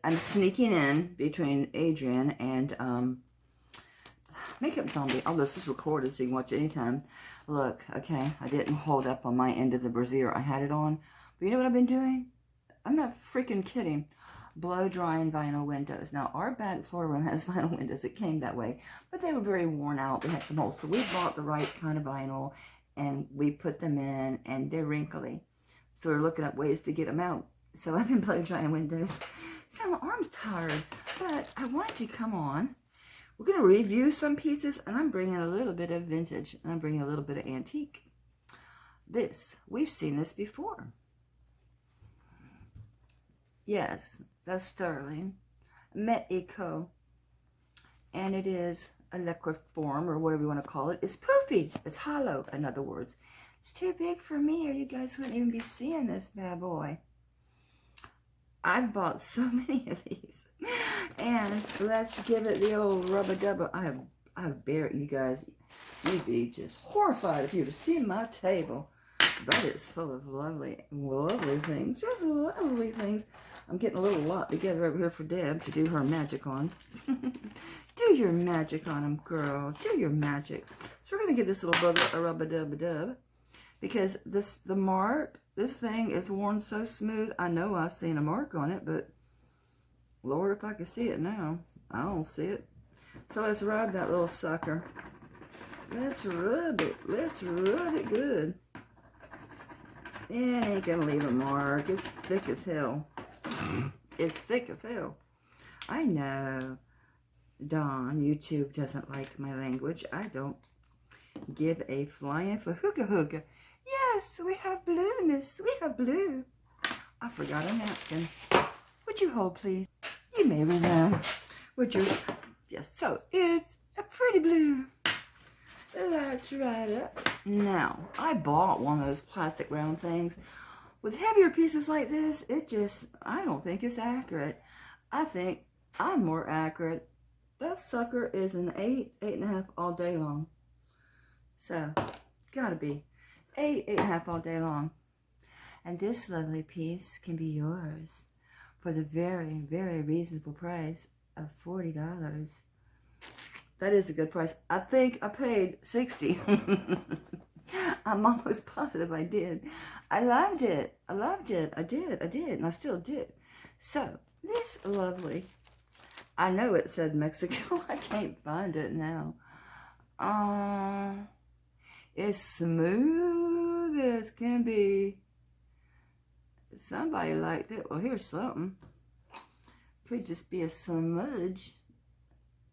I'm sneaking in between Adrian and Makeup Zombie. All this is recorded so you can watch it anytime. Look, okay, I didn't hold up on my end of the brassiere. I had it on. But you know what I've been doing? I'm not freaking kidding. Blow drying vinyl windows. Now, our back floor room has vinyl windows. It came that way. But they were very worn out. We had some holes. So we bought the right kind of vinyl and we put them in and they're wrinkly. So we're looking at ways to get them out. So I've been blow drying windows. So my arm's tired, but I wanted to come on. We're going to review some pieces, and I'm bringing a little bit of vintage, and I'm bringing a little bit of antique. We've seen this before. Yes, that's sterling. Met Eco. And it is a liqueform, or whatever you want to call it. It's poofy. It's hollow, in other words. It's too big for me, or you guys wouldn't even be seeing this bad boy. I've bought so many of these. And let's give it the old rubber-dubber. I've buried you guys. You'd be just horrified if you were to see my table. But it's full of lovely, lovely things. Just lovely things. I'm getting a little lot together over here for Deb to do her magic on. Do your magic on them, girl. Do your magic. So we're going to give this little bugger a rubber-dubber-dub. Because this thing is worn so smooth. I know I've seen a mark on it, but Lord, if I could see it now. I don't see it. So let's rub that little sucker. Let's rub it. Let's rub it good. It ain't gonna leave a mark. It's thick as hell. It's thick as hell. I know. Dawn, YouTube doesn't like my language. I don't give a flying for hooga hooga. Yes, we have blueness. We have blue. I forgot a napkin. Would you hold, please? You may resume. Would you? Yes, so it's a pretty blue. That's right up. Now, I bought one of those plastic round things. With heavier pieces like this, I don't think it's accurate. I think I'm more accurate. That sucker is an 8, 8.5 all day long. So, gotta be 8, 8.5 all day long. And this lovely piece can be yours for the very, very reasonable price of $40. That is a good price. I think I paid $60. I'm almost positive I did. I loved it. I loved it. I did. And I still did. So, this lovely, I know it said Mexico. I can't find it now. It's smooth as can be. Somebody liked it. Well, here's something. Could just be a smudge.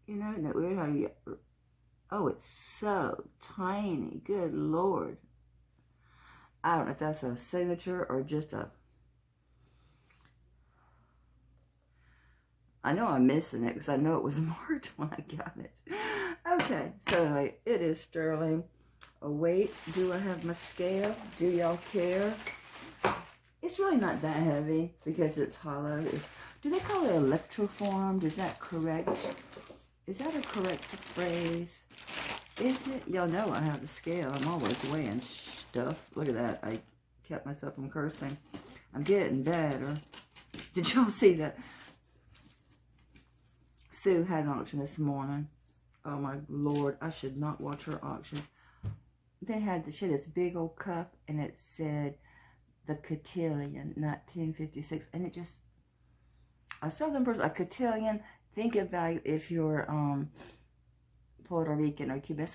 You know, isn't it weird how you... Oh, it's so tiny. Good Lord. I don't know if that's a signature or just a... I know I'm missing it because I know it was marked when I got it. Okay, so anyway, it is sterling. Oh, wait, do I have my scale? Do y'all care? It's really not that heavy because it's hollow. Do they call it electroformed? Is that correct? Is that a correct phrase? Is it? Y'all know I have the scale. I'm always weighing stuff. Look at that. I kept myself from cursing. I'm getting better. Did y'all see that? Sue had an auction this morning. Oh my Lord, I should not watch her auctions. They had this big old cup and it said the cotillion, 1956, and it just, a Southern person, a cotillion, think about if you're Puerto Rican or Cuban, it's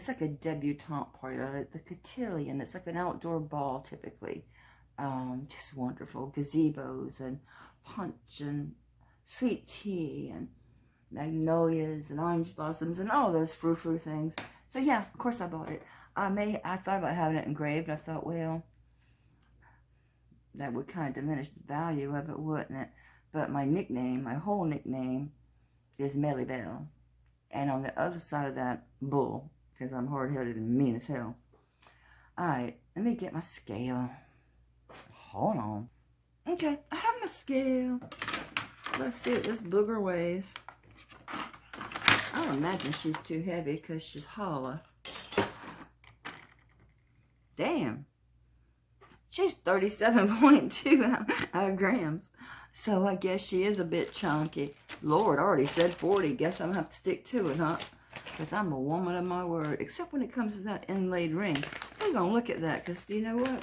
like a debutante party, the cotillion. It's like an outdoor ball typically. Just wonderful gazebos and punch and sweet tea and magnolias and orange blossoms and all those frou-frou things. So yeah, of course I bought it. I thought about having it engraved. I thought, well, that would kind of diminish the value of it, wouldn't it? But my nickname, my whole nickname, is Melly Bell. And on the other side of that, Bull, because I'm hard-headed and mean as hell. Alright, let me get my scale. Hold on. Okay, I have my scale. Let's see what this booger weighs. I don't imagine she's too heavy because she's hollow. Damn. She's 37.2 grams. So I guess she is a bit chunky. Lord, I already said 40. Guess I'm going to have to stick to it, huh? Because I'm a woman of my word. Except when it comes to that inlaid ring. We're going to look at that because you know what?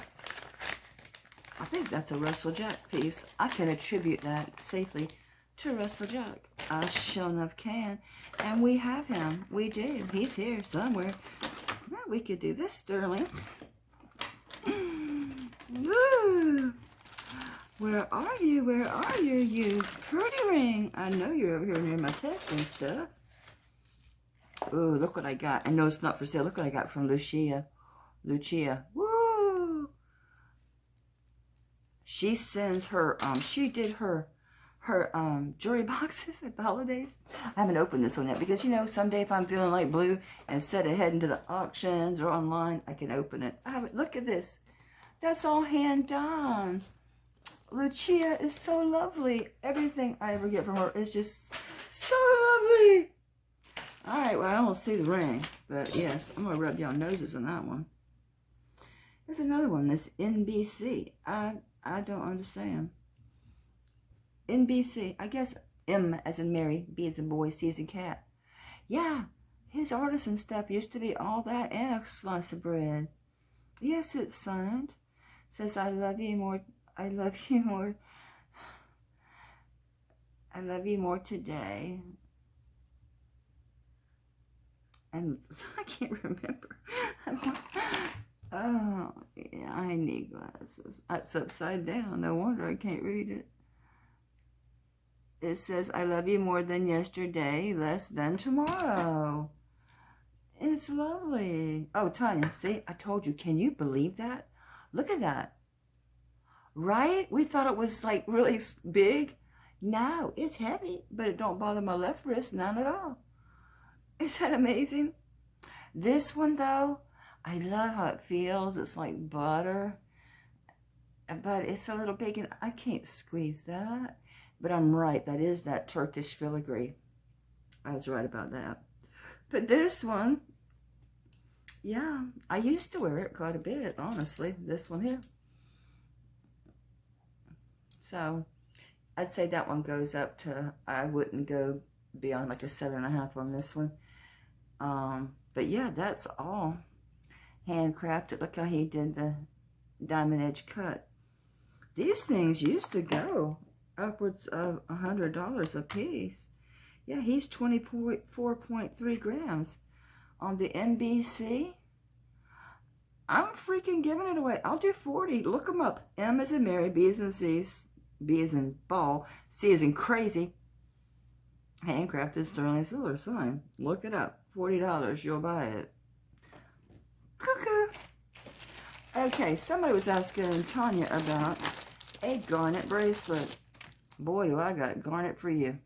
I think that's a Russell Jack piece. I can attribute that safely to Russell Jack. I sure enough can. And we have him. We do. He's here somewhere. Well, we could do this, Sterling. Woo! Where are you? Where are you, you pretty ring? I know you're over here near my testing stuff. Ooh, look what I got. And no, it's not for sale. Look what I got from Lucia. Lucia. Woo! She sends her, she did her jewelry boxes at the holidays. I haven't opened this one yet because, you know, someday if I'm feeling like blue and instead of heading to the auctions or online, I can open it. I haven't, look at this. That's all hand done. Lucia is so lovely. Everything I ever get from her is just so lovely. All right, well, I don't see the ring, but yes, I'm going to rub y'all noses on that one. There's another one, this NBC. I don't understand. NBC, I guess M as in Mary, B as in boy, C as in cat. Yeah, his artisan stuff used to be all that and a slice of bread. Yes, it's signed. Says, I love you more. I love you more. I love you more today. And I can't remember. Oh, yeah, I need glasses. It's upside down. No wonder I can't read it. It says, I love you more than yesterday, less than tomorrow. It's lovely. Oh, Tanya, see, I told you. Can you believe that? Look at that. Right? We thought it was like really big. No, it's heavy, but it don't bother my left wrist, none at all. Is that amazing? This one, though, I love how it feels. It's like butter, but it's a little big, and I can't squeeze that. But I'm right. That is that Turkish filigree. I was right about that. But this one, yeah, I used to wear it quite a bit, honestly. This one here. So I'd say that one goes up to, I wouldn't go beyond like a 7.5 on this one. But yeah, that's all handcrafted. Look how he did the diamond edge cut. These things used to go upwards of $100 a piece. Yeah, he's 24.3 grams on the NBC. I'm freaking giving it away. I'll do 40. Look them up. M as in Mary, B as in C, B as in ball, C as in crazy. Handcrafted sterling silver sign. Look it up. $40. You'll buy it. Cuckoo. Okay, somebody was asking Tanya about a garnet bracelet. Boy, do I got garnet for you.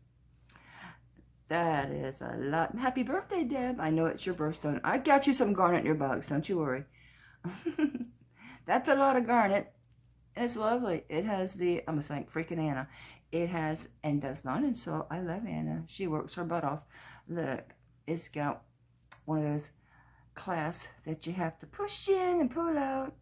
That is a lot. Happy birthday, Deb. I know it's your birthstone. I got you some garnet in your box. Don't you worry. That's a lot of garnet. It's lovely. It has the, I'm going to say freaking Anna. It has, and does not insult. I love Anna. She works her butt off. Look, it's got one of those clasps that you have to push in and pull out.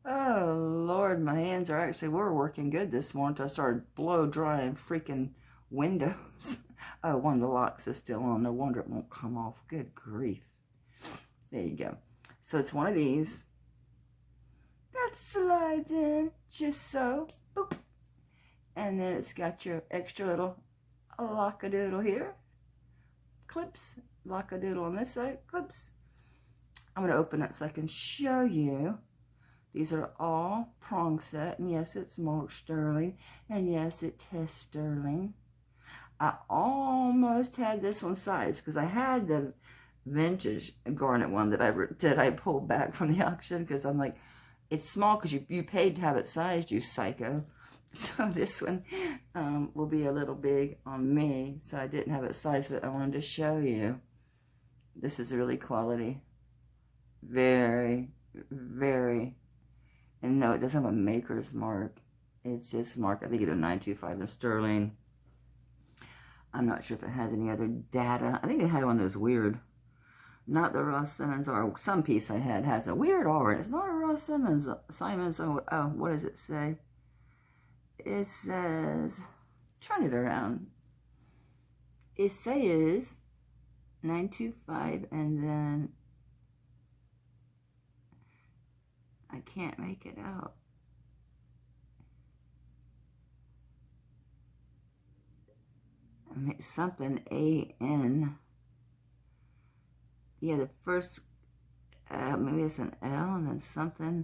Oh, Lord, my hands are actually, were working good this morning until I started blow drying freaking windows. Oh, one of the locks is still on. No wonder it won't come off. Good grief. There you go. So it's one of these. That slides in just so. Boop. And then it's got your extra little lock-a-doodle here. Clips. Lock-a-doodle on this side. Clips. I'm going to open it so I can show you. These are all prong set. And yes, it's marked sterling. And yes, it tests sterling. I almost had this one sized because I had the vintage garnet one that I pulled back from the auction because I'm like, it's small because you paid to have it sized, you psycho. So this one will be a little big on me, so I didn't have it sized, but I wanted to show you. This is really quality. Very, very, and no, it doesn't have a maker's mark. It's just marked, I think either 925 in sterling. I'm not sure if it has any other data. I think it had one of those weird Not the Ross Simmons, or some piece I had has a weird R. It's not a Ross Simmons, Simons. Oh, what does it say? It says, turn it around. It says 925, and then I can't make it out. Something A-N. Yeah, the first, maybe it's an L, and then something,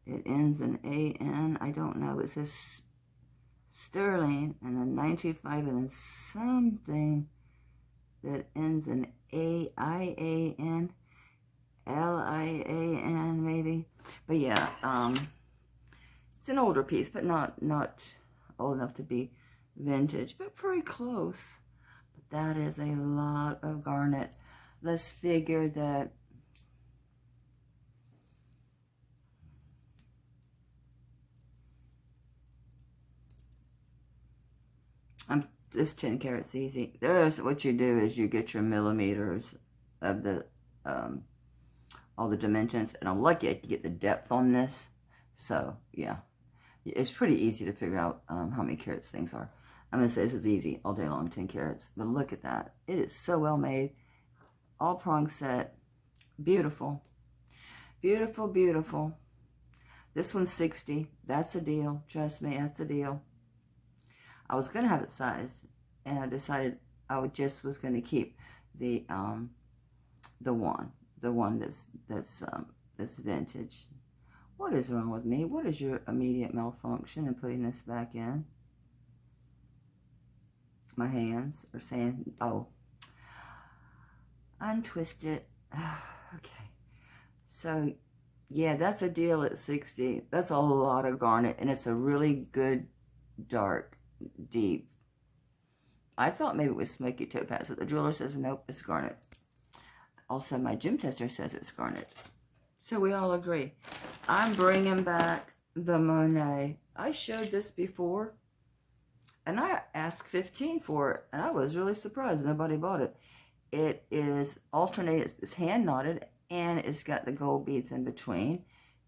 it ends in A-N. I don't know. It says Sterling, and then 925, and then something that ends in A-I-A-N, L-I-A-N, maybe. But yeah, it's an older piece, but not old enough to be vintage, but pretty close. But that is a lot of garnet. Let's figure that this 10 carats easy. There's what you do is you get your millimeters of the all the dimensions, and I'm lucky I could get the depth on this. So yeah, it's pretty easy to figure out how many carats things are. I'm gonna say this is easy all day long, 10 carats. But look at that. It is so well made. All prong set. Beautiful. Beautiful, beautiful. This one's 60. That's a deal. Trust me, that's a deal. I was going to have it sized, and I decided I was going to keep the one that's vintage. What is wrong with me? What is your immediate malfunction in putting this back in? My hands are saying, oh, untwist it. Okay. So, yeah, that's a deal at 60. That's a lot of garnet, and it's a really good, dark, deep. I thought maybe it was smoky topaz, but the jeweler says, nope, it's garnet. Also, my gem tester says it's garnet. So we all agree. I'm bringing back the Monet. I showed this before, and I asked $15 for it, and I was really surprised nobody bought it. It is alternated, it's hand knotted, and it's got the gold beads in between,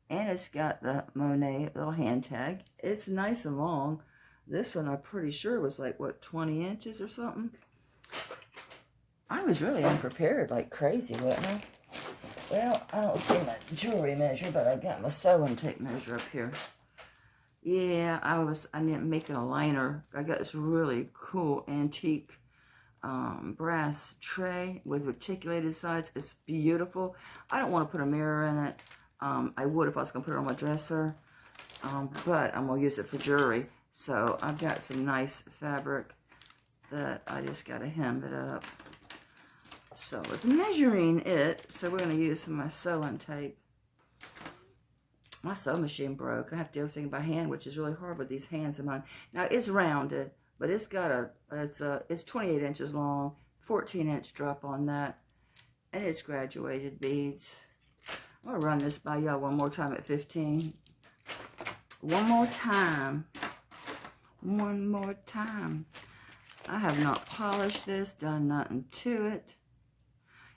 and it's got the Monet little hand tag. It's nice and long. This one I'm pretty sure was like, what, 20 inches or something? I was really unprepared, like crazy, wasn't I? Well, I don't see my jewelry measure, but I got my sewing tape measure up here. Yeah, I didn't make an aligner. I got this really cool antique brass tray with reticulated sides. It's beautiful. I don't want to put a mirror in it. I would if I was going to put it on my dresser, but I'm going to use it for jewelry. So I've got some nice fabric that I just got to hem it up. So I was measuring it, so we're going to use some of my sewing tape. My sewing machine broke. I have to do everything by hand, which is really hard with these hands of mine. Now it's rounded, but it's got it's 28 inches long, 14-inch drop on that, and it's graduated beads. I'm gonna run this by y'all one more time at 15. One more time. One more time. I have not polished this, done nothing to it.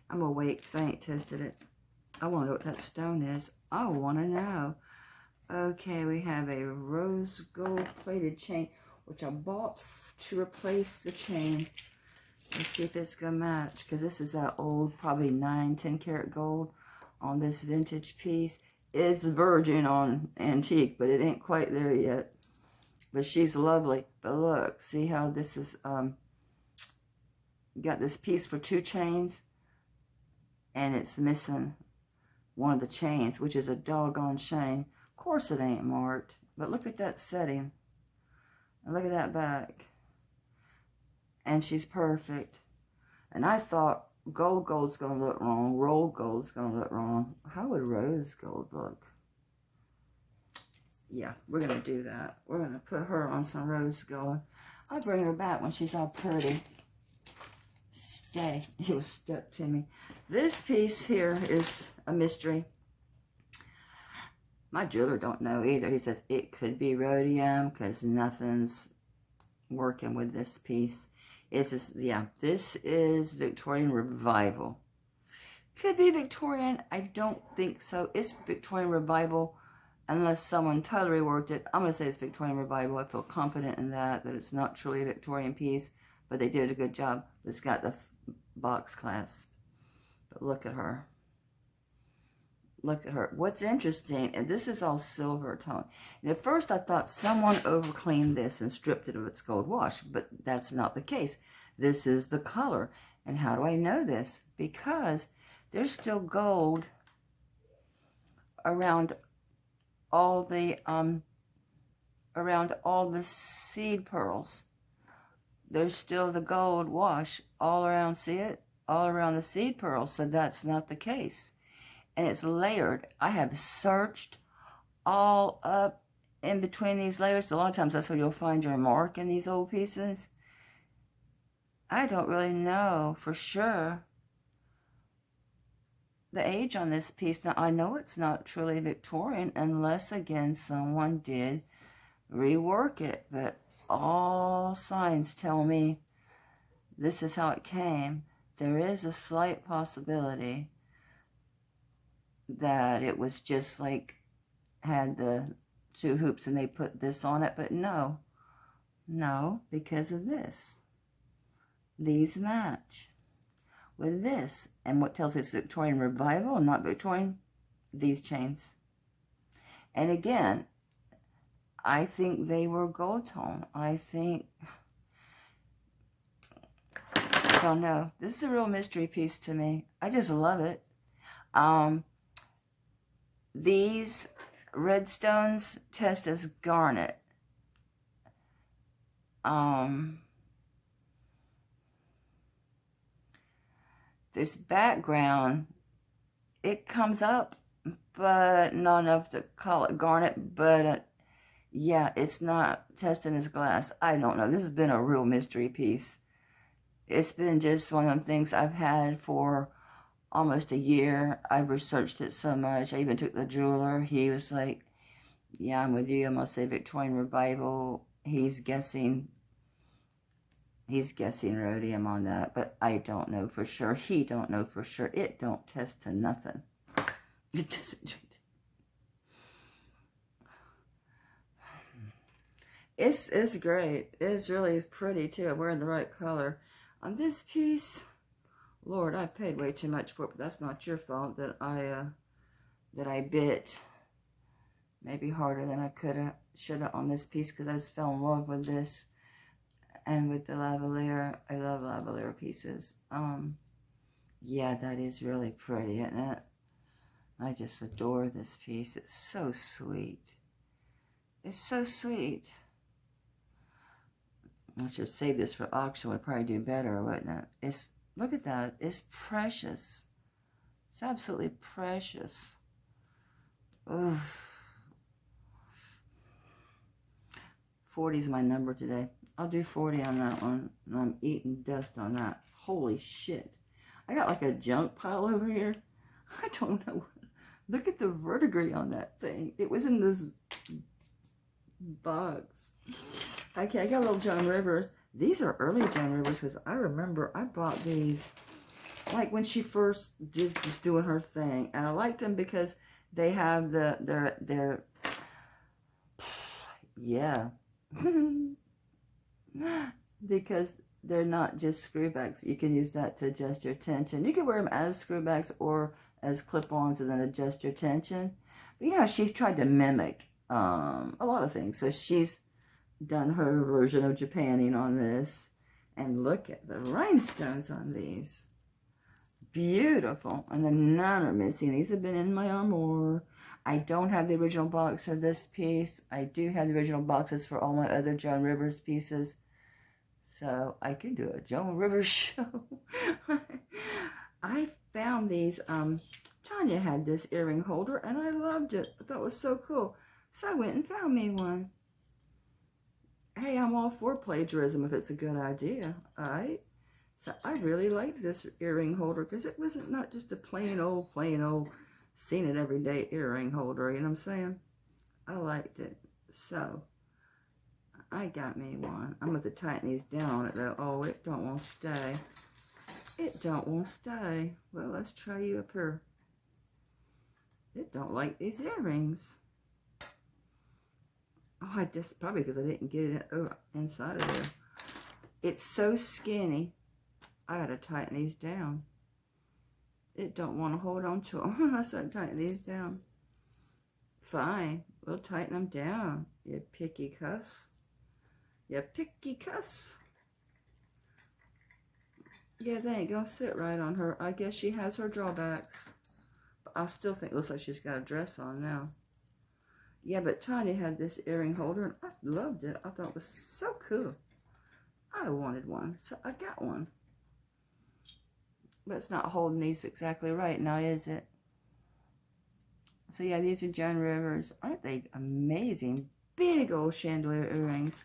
I'm gonna wait because I ain't tested it. I want to know what that stone is. I want to know. Okay, we have a rose gold plated chain, which I bought to replace the chain. Let's see if it's gonna match, because this is that old, probably 9-10 karat gold on this vintage piece. It's virgin on antique, but it ain't quite there yet. But she's lovely. But look, see how this is got this piece for 2 chains, and it's missing one of the chains, which is a doggone shame. Of course it ain't marked, but look at that setting. And look at that back. And she's perfect. And I thought gold's going to look wrong. Rolled gold's going to look wrong. How would rose gold look? Yeah, we're going to do that. We're going to put her on some rose gold. I'll bring her back when she's all pretty. Stay. It was stuck to me. This piece here is a mystery. My jeweler don't know either. He says it could be rhodium because nothing's working with this piece. It's just, yeah, this is Victorian Revival. Could be Victorian. I don't think so. It's Victorian Revival, unless someone totally reworked it. I'm going to say it's Victorian Revival. I feel confident in that it's not truly a Victorian piece, but they did a good job. It's got the box clasp. But look at her. Look at her. What's interesting, and this is all silver tone. And at first I thought someone overcleaned this and stripped it of its gold wash, but that's not the case. This is the color. And how do I know this? Because there's still gold around all the seed pearls. There's still the gold wash all around, see it? All around the seed pearls, so that's not the case. And it's layered. I have searched all up in between these layers. A lot of times that's where you'll find your mark in these old pieces. I don't really know for sure the age on this piece. Now, I know it's not truly Victorian unless, again, someone did rework it. But all signs tell me this is how it came. There is a slight possibility that it was just like had the 2 hoops and they put this on it. But no, because of this. These match with this. And what tells us Victorian Revival and not Victorian? These chains. And again, I think they were gold tone. I don't know. This is a real mystery piece to me. I just love it. These red stones test as garnet. This background, it comes up, but not enough to call it garnet. But yeah, it's not tested as glass. I don't know. This has been a real mystery piece. It's been just one of them things I've had for almost a year. I've researched it so much. I even took the jeweler. He was like, yeah, I'm with you. I'm going to say Victorian Revival. He's guessing rhodium on that, but I don't know for sure. He don't know for sure. It don't test to nothing. It doesn't. It's great. It's really pretty too. I'm wearing the right color. On this piece, Lord, I paid way too much for it, but that's not your fault that I bit maybe harder than I should have on this piece, because I just fell in love with this and with the lavalier. I love lavalier pieces. Yeah, that is really pretty, isn't it? I just adore this piece. It's so sweet. It's so sweet. I should save this for auction. Would probably do better, wouldn't it? Look at that. It's precious. It's absolutely precious. Oof. 40 is my number today. I'll do 40 on that one. And I'm eating dust on that. Holy shit. I got like a junk pile over here. I don't know. Look at the verdigris on that thing. It was in this box. Okay, I got little Joan Rivers. These are early Joan Rivers, because I remember I bought these like when she first was doing her thing. And I liked them because they have their yeah. Because they're not just screwbacks. You can use that to adjust your tension. You can wear them as screwbacks or as clip-ons and then adjust your tension. But you know, she tried to mimic a lot of things. So she's done her version of Japanning on this. And look at the rhinestones on these. Beautiful. And then none are missing. These have been in my armoire. I don't have the original box for this piece. I do have the original boxes for all my other Joan Rivers pieces. So I can do a Joan Rivers show. I found these. Tanya had this earring holder and I loved it. I thought it was so cool. So I went and found me one. Hey, I'm all for plagiarism if it's a good idea. Alright? So I really liked this earring holder because it wasn't not just a plain old, seen it every day earring holder. You know what I'm saying? I liked it. So I got me one. I'm going to tighten these down on it though. Oh, it don't want to stay. It don't want to stay. Well, let's try you up here. It don't like these earrings. Oh, I just probably because I didn't get it inside of there. It's so skinny. I gotta tighten these down. It don't want to hold on to them unless I tighten these down. Fine, we'll tighten them down. You picky cuss. You picky cuss. Yeah, they ain't gonna sit right on her. I guess she has her drawbacks. But I still think it looks like she's got a dress on now. Yeah, but Tanya had this earring holder and I loved it. I thought it was so cool. I wanted one, so I got one. But it's not holding these exactly right now, is it? So yeah, these are Joan Rivers. Aren't they amazing? Big old chandelier earrings.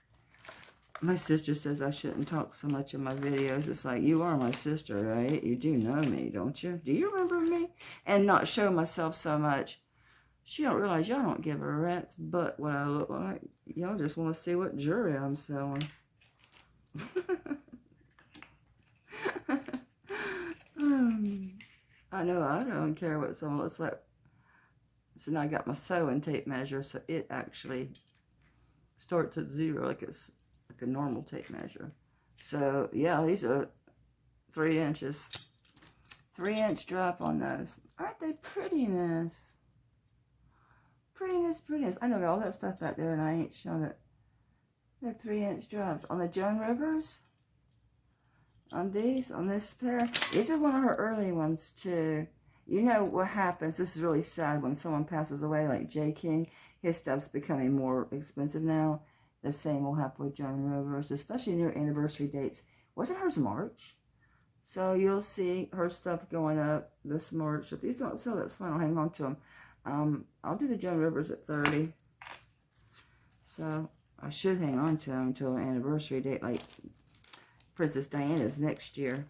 My sister says I shouldn't talk so much in my videos. It's like, you are my sister, right? You do know me, don't you? Do you remember me? And not show myself so much. She don't realize y'all don't give a rat's butt what I look like. Y'all just want to see what jewelry I'm selling. I know I don't care what someone looks like. So now I got my sewing tape measure, so it actually starts at 0 like it's like a normal tape measure. So yeah, these are 3 inches. 3-inch drop on those. Aren't they prettiness? Prettiness, prettiness. I know I got all that stuff back there and I ain't shown it. They're 3-inch drops. On the Joan Rivers, on these, on this pair. These are one of her early ones too. You know what happens, this is really sad when someone passes away like J. King. His stuff's becoming more expensive now. The same will happen with Joan Rivers, especially near anniversary dates. Wasn't hers March? So you'll see her stuff going up this March. If these don't sell, that's fine. I'll hang on to them. I'll do the Joan Rivers at 30. So I should hang on to them until an anniversary date like Princess Diana's next year.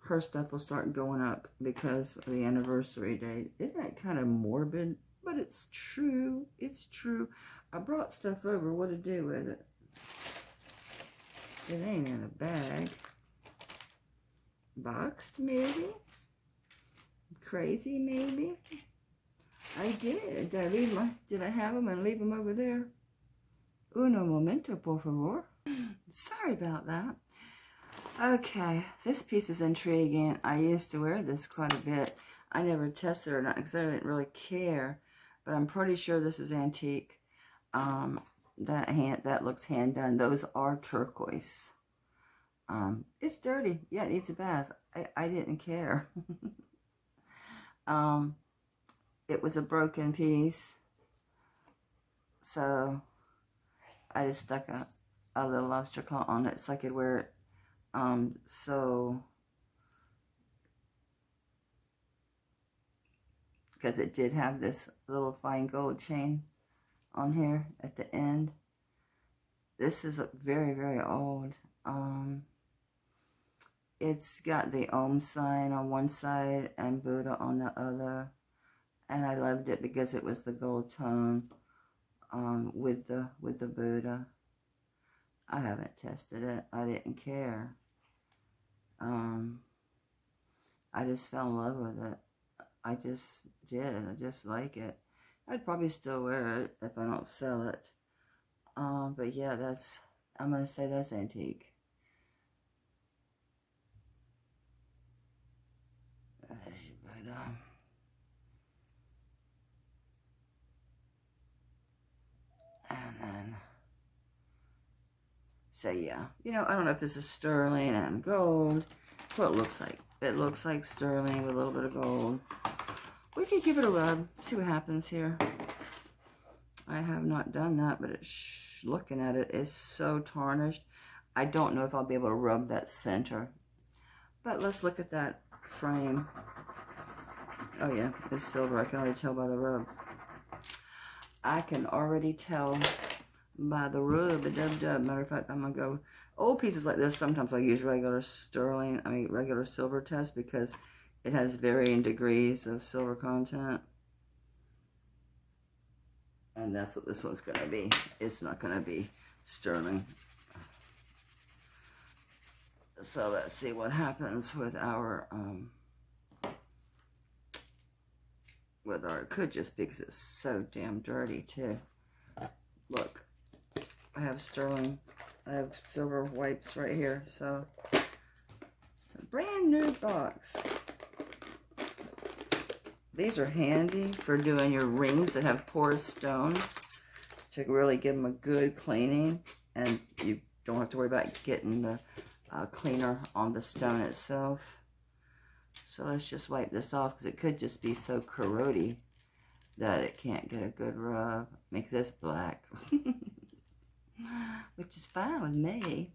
Her stuff will start going up because of the anniversary date. Isn't that kind of morbid? But it's true. It's true. I brought stuff over. What to do with it? It ain't in a bag. Boxed, maybe? Crazy, maybe? I did. Did I have them and leave them over there? Uno momento, por favor. Sorry about that. Okay, this piece is intriguing. I used to wear this quite a bit. I never tested it or not because I didn't really care. But I'm pretty sure this is antique. That looks hand done. Those are turquoise. It's dirty. Yeah, it needs a bath. I didn't care. It was a broken piece. So I just stuck a little lobster claw on it so I could wear it. Because it did have this little fine gold chain on here at the end. This is very, very old. It's got the Om sign on one side and Buddha on the other. And I loved it because it was the gold tone with the Buddha. I haven't tested it. I didn't care. I just fell in love with it. I just did. I just like it. I'd probably still wear it if I don't sell it. But yeah, I'm going to say that's antique. There's your Buddha. And then, so yeah, you know, I don't know if this is sterling and gold. That's what it looks like. It looks like sterling with a little bit of gold. We could give it a rub, see what happens here. I have not done that, but looking at it is so tarnished. I don't know if I'll be able to rub that center. But let's look at that frame. Oh yeah, it's silver. I can already tell by the rub. I can already tell by the rub. Matter of fact, I'm going to go... Old pieces like this, sometimes I use regular silver test because it has varying degrees of silver content. And that's what this one's going to be. It's not going to be sterling. So let's see what happens with our, it could just be because it's so damn dirty too. Look, I have silver wipes right here, so brand new box. These are handy for doing your rings that have porous stones to really give them a good cleaning, and you don't have to worry about getting the cleaner on the stone itself. So let's just wipe this off because it could just be so corrody that it can't get a good rub. Makes this black, which is fine with me.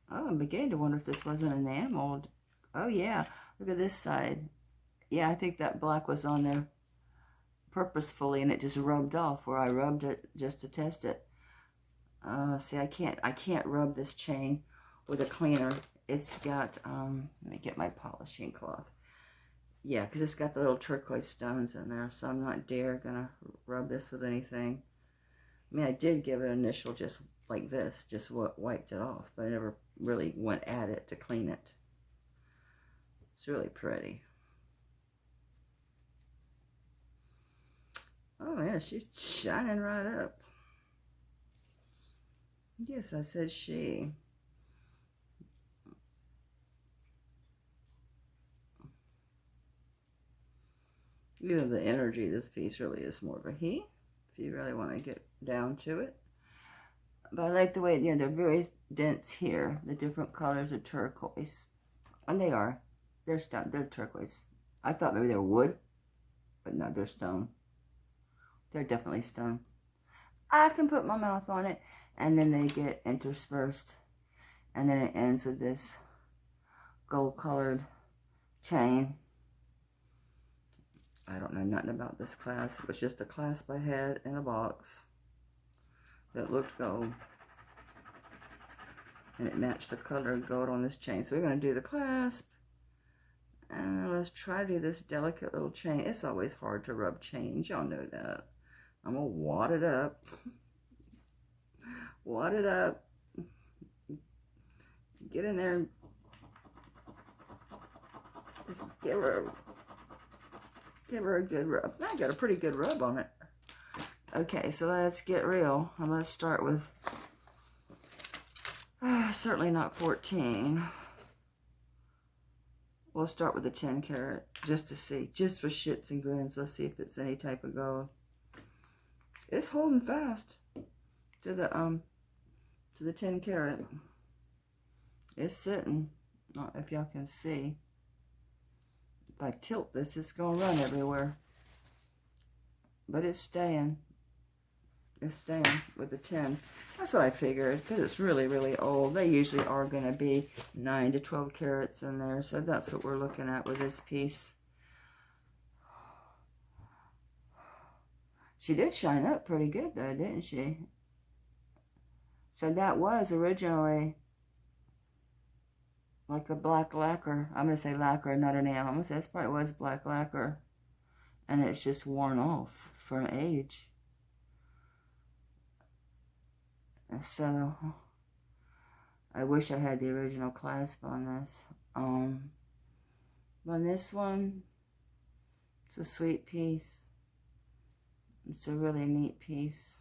Oh, I'm beginning to wonder if this wasn't enameled. Oh yeah, look at this side. Yeah, I think that black was on there purposefully and it just rubbed off where I rubbed it just to test it. See, I can't rub this chain with a cleaner. It's got, let me get my polishing cloth. Yeah, because it's got the little turquoise stones in there, so I'm not gonna rub this with anything. I mean, I did give it an initial just like this, just wiped it off, but I never really went at it to clean it. It's really pretty. Oh yeah, she's shining right up. Yes, I said she. Even the energy of this piece really is more of a he, if you really want to get down to it. But I like the way, you know, they're very dense here. The different colors of turquoise. And they are. They're stone. They're turquoise. I thought maybe they were wood, but no, they're stone. They're definitely stone. I can put my mouth on it, and then they get interspersed. And then it ends with this gold-colored chain. I don't know nothing about this clasp. It was just a clasp I had in a box that looked gold. And it matched the color of gold on this chain. So we're going to do the clasp. And let's try to do this delicate little chain. It's always hard to rub chains. Y'all know that. I'm going to wad it up. Wad it up. Get in there and just give her a good rub. I got a pretty good rub on it. Okay, so let's get real. I'm going to start with, certainly not 14. We'll start with the 10 carat just to see, just for shits and grins. Let's see if it's any type of gold. It's holding fast to the 10 carat. It's sitting. Not if y'all can see. If I tilt this, it's gonna run everywhere. But it's staying. It's staying with the 10. That's what I figured, because it's really, really old. They usually are going to be 9 to 12 carats in there, so that's what we're looking at with this piece. She did shine up pretty good, though, didn't she? So that was originally like a black lacquer. I'm going to say lacquer, not enamel. I'm going to say this probably was black lacquer. And it's just worn off from age. So, I wish I had the original clasp on this. On this one, it's a sweet piece. It's a really neat piece.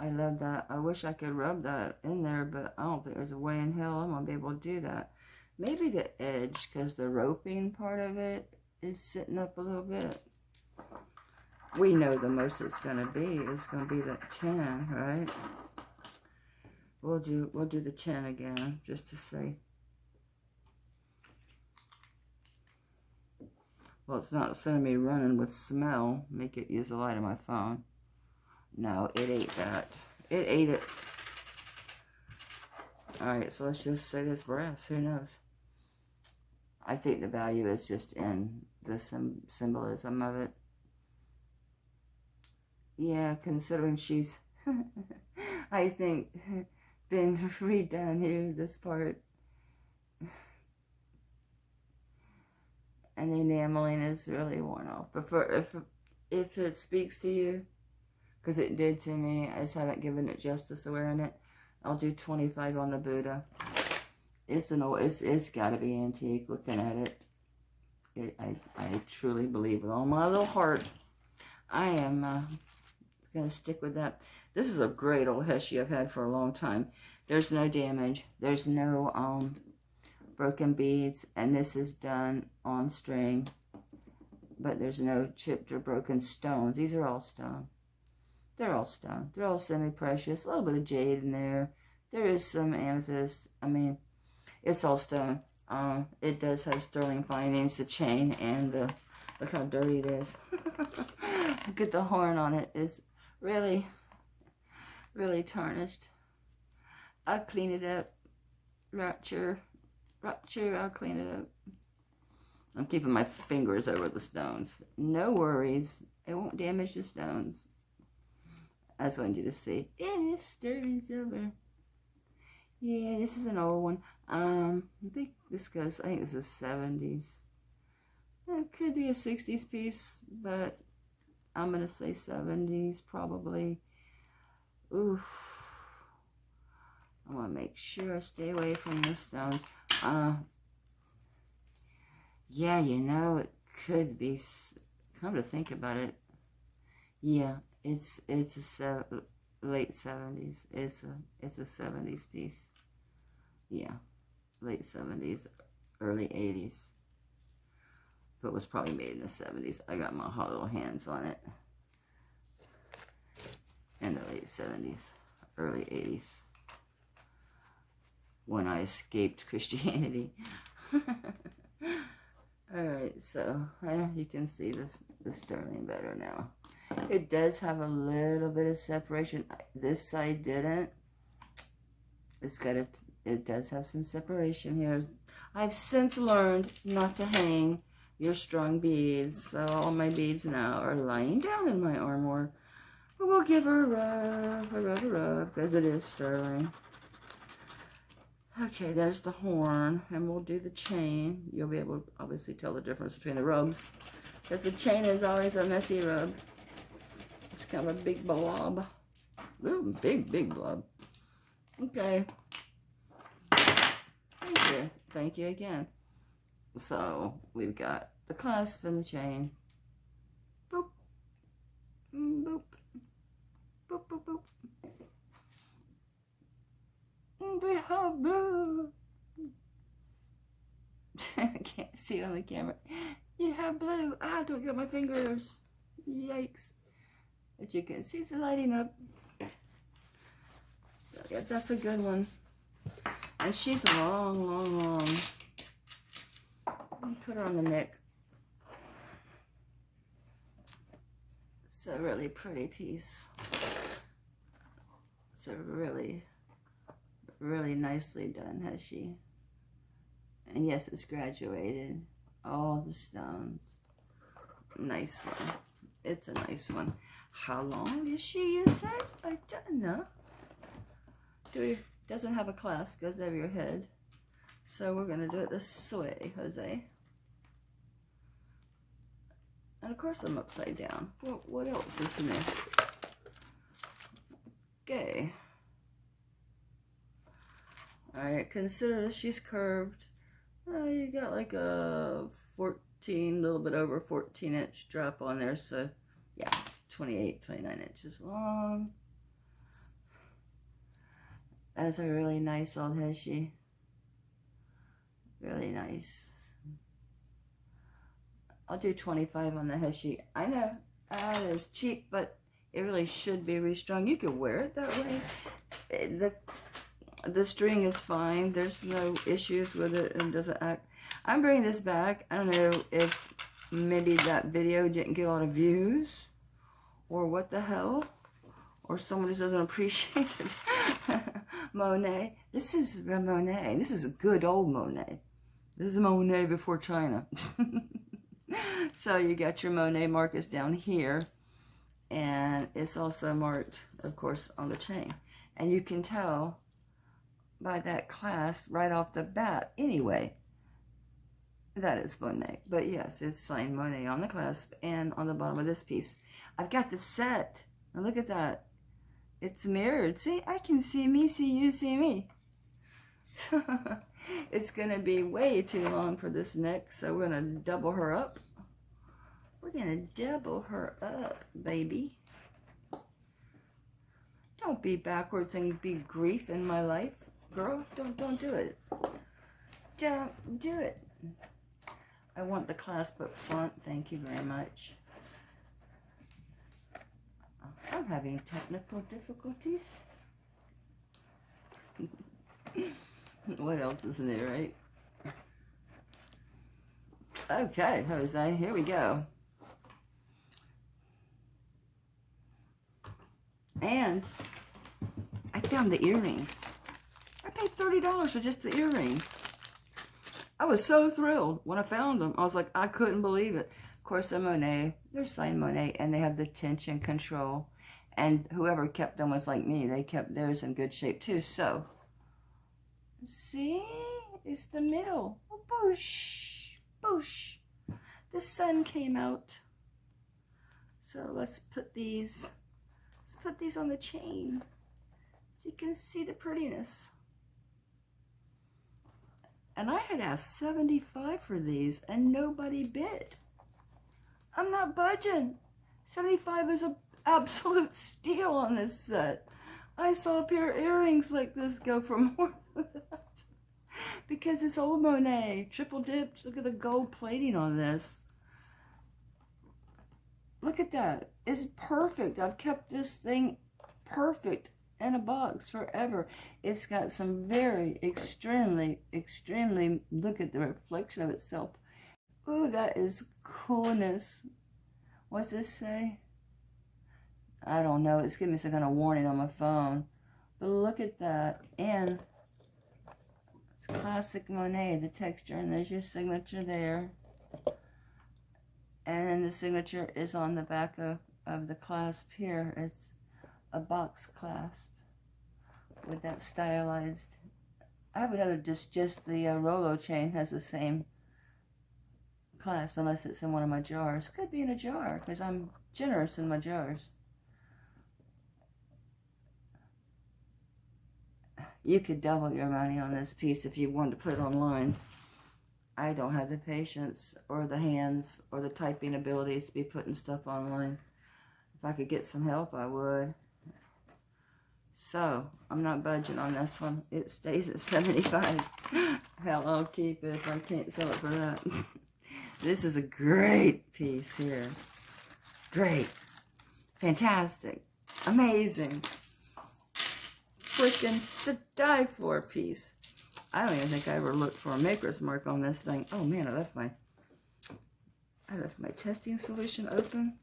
I love that. I wish I could rub that in there, but I don't think there's a way in hell I'm going to be able to do that. Maybe the edge, because the roping part of it is sitting up a little bit. We know the most it's going to be is going to be that 10, right? We'll do the 10 again, just to see. Well, it's not sending me running with smell. Make it use the light of my phone. No, it ate that. It ate it. Alright, so let's just say this brass. Who knows? I think the value is just in the symbolism of it. Yeah, considering she's, I think, been redone here, this part. And the enameling is really worn off. But if it speaks to you, because it did to me, I just haven't given it justice of wearing it. I'll do 25 on the Buddha. It's an old, it's got to be antique. Looking at it, I truly believe with all my little heart, I am going to stick with that. This is a great old Heshy I've had for a long time. There's no damage. There's no broken beads, and this is done on string, but there's no chipped or broken stones. These are all stone. They're all stone. They're all semi-precious. A little bit of jade in there. There is some amethyst. I mean, it's all stone. It does have sterling findings, the chain, and the, look how dirty it is. Look at the horn on it. It's really, really tarnished. I'll clean it up. Rapture, I'll clean it up. I'm keeping my fingers over the stones. No worries. It won't damage the stones. I just wanted you to see. It is sterling silver. Yeah, this is an old one. I think this goes, I think this is 70s. It could be a 60s piece, but I'm going to say 70s probably. Oof. I want to make sure I stay away from the stones. Yeah, you know, it could be, come to think about it. Yeah, it's a late 70s. It's a 70s piece. Yeah, late 70s, early 80s. But it was probably made in the 70s. I got my hot little hands on it. In the late 70s, early 80s. When I escaped Christianity. Alright, so you can see the sterling better now. It does have a little bit of separation. This side didn't. It does have some separation here. I've since learned not to hang your strung beads. So all my beads now are lying down in my armoire. But we'll give her a rub, because it is sterling. Okay, there's the horn, and we'll do the chain. You'll be able to obviously tell the difference between the rubs, because the chain is always a messy rub. It's kind of a big blob. Ooh, big blob. Okay. Thank you. Thank you again. So, we've got the clasp and the chain. Boop. Boop. Boop, boop, boop. We have blue. I can't see it on the camera. You have blue. Ah, don't get my fingers. Yikes. But you can see it's lighting up. So, yeah, that's a good one. And she's long. Let me put her on the neck. It's a really pretty piece. It's a really nicely done, has she? And yes, it's graduated. All the stones. Nice one. It's a nice one. How long is she, you said? I don't know. Doesn't have a clasp, goes over your head. So we're going to do it this way, Jose. And of course I'm upside down. Well, what else is new? Okay. Alright, consider she's curved. You got like a 14, little bit over 14-inch drop on there. So, yeah, 28, 29 inches long. That's a really nice old Heshy. Really nice. I'll do 25 on the Heshy. I know that is cheap, but it really should be restrung. You could wear it that way. The string is fine. There's no issues with it, and doesn't act. I'm bringing this back. I don't know if maybe that video didn't get a lot of views, or what the hell, or someone just doesn't appreciate it. Monet. This is Monet. This is a good old Monet. This is Monet before China. So you got your Monet markers down here, and it's also marked, of course, on the chain. And you can tell by that clasp right off the bat anyway that is Monet. But yes, it's signed Monet on the clasp and on the bottom of this piece. I've got the set, and look at that. It's mirrored. See, I can see me, see you, see me. It's going to be way too long for this neck, so we're going to double her up. We're going to double her up, baby. Don't be backwards and be grief in my life. Girl, don't do it. Don't do it. I want the clasp up front. Thank you very much. I'm having technical difficulties. What else is new, right? Okay, Jose, here we go. And I found the earrings. I paid $30 for just the earrings. I was so thrilled when I found them. I was like, I couldn't believe it. Of course, they're Monet. They're signed Monet, and they have the tension control. And whoever kept them was like me. They kept theirs in good shape, too. So, see? It's the middle. Oh, boosh. Boosh. The sun came out. So, let's put these on the chain so you can see the prettiness. And I had asked $75 for these, and nobody bid. I'm not budging. $75 is an absolute steal on this set. I saw a pair of earrings like this go for more than that. Because it's old Monet, triple dipped. Look at the gold plating on this. Look at that. It's perfect. I've kept this thing perfect in a box forever. It's got some very extremely, look at the reflection of itself. Ooh, that is coolness. What's this say? I don't know. It's giving me some kind of warning on my phone. But look at that. And it's classic Monet, the texture. And there's your signature there. And the signature is on the back of the clasp here. It's a box clasp with that stylized. I would rather just the Rolo chain has the same clasp, unless it's in one of my jars. Could be in a jar, because I'm generous in my jars. You could double your money on this piece if you wanted to put it online. I don't have the patience or the hands or the typing abilities to be putting stuff online. If I could get some help, I would. So, I'm not budging on this one. It stays at $75. Hell, I'll keep it if I can't sell it for that. This is a great piece here. Great. Fantastic. Amazing. Freaking to die for piece. I don't even think I ever looked for a maker's mark on this thing. Oh man, I left my testing solution open.